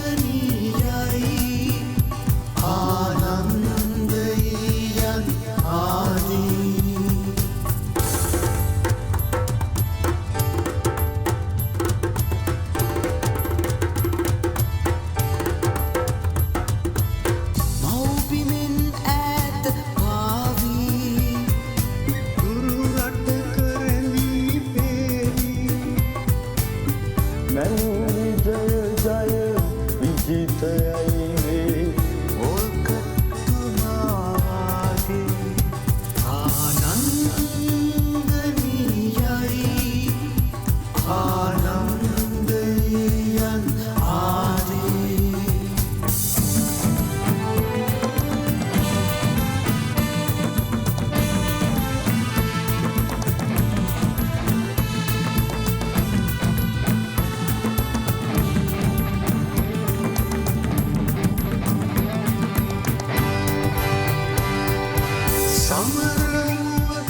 ආනන්දනීයයි ආනන්දයි හිතයයි වේ ඕකත්තුමාගේ ආනන්දනීයයි ආනන්දයන් ආදී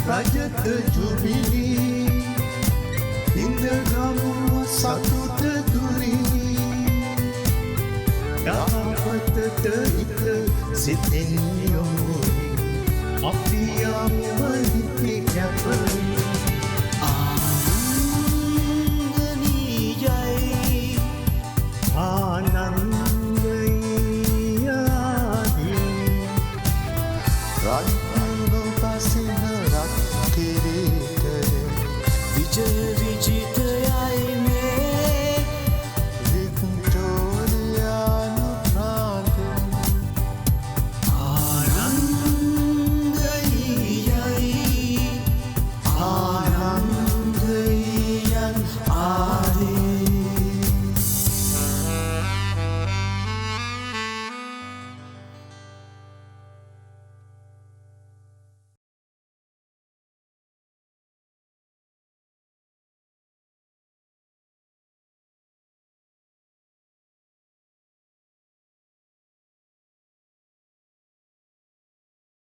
රජත ජුබිලී ඉන්දගමුව සතුට දුරී යාපතට හිත සිතෙන් යොමුයි අපි යමුව හිතේ කැපවී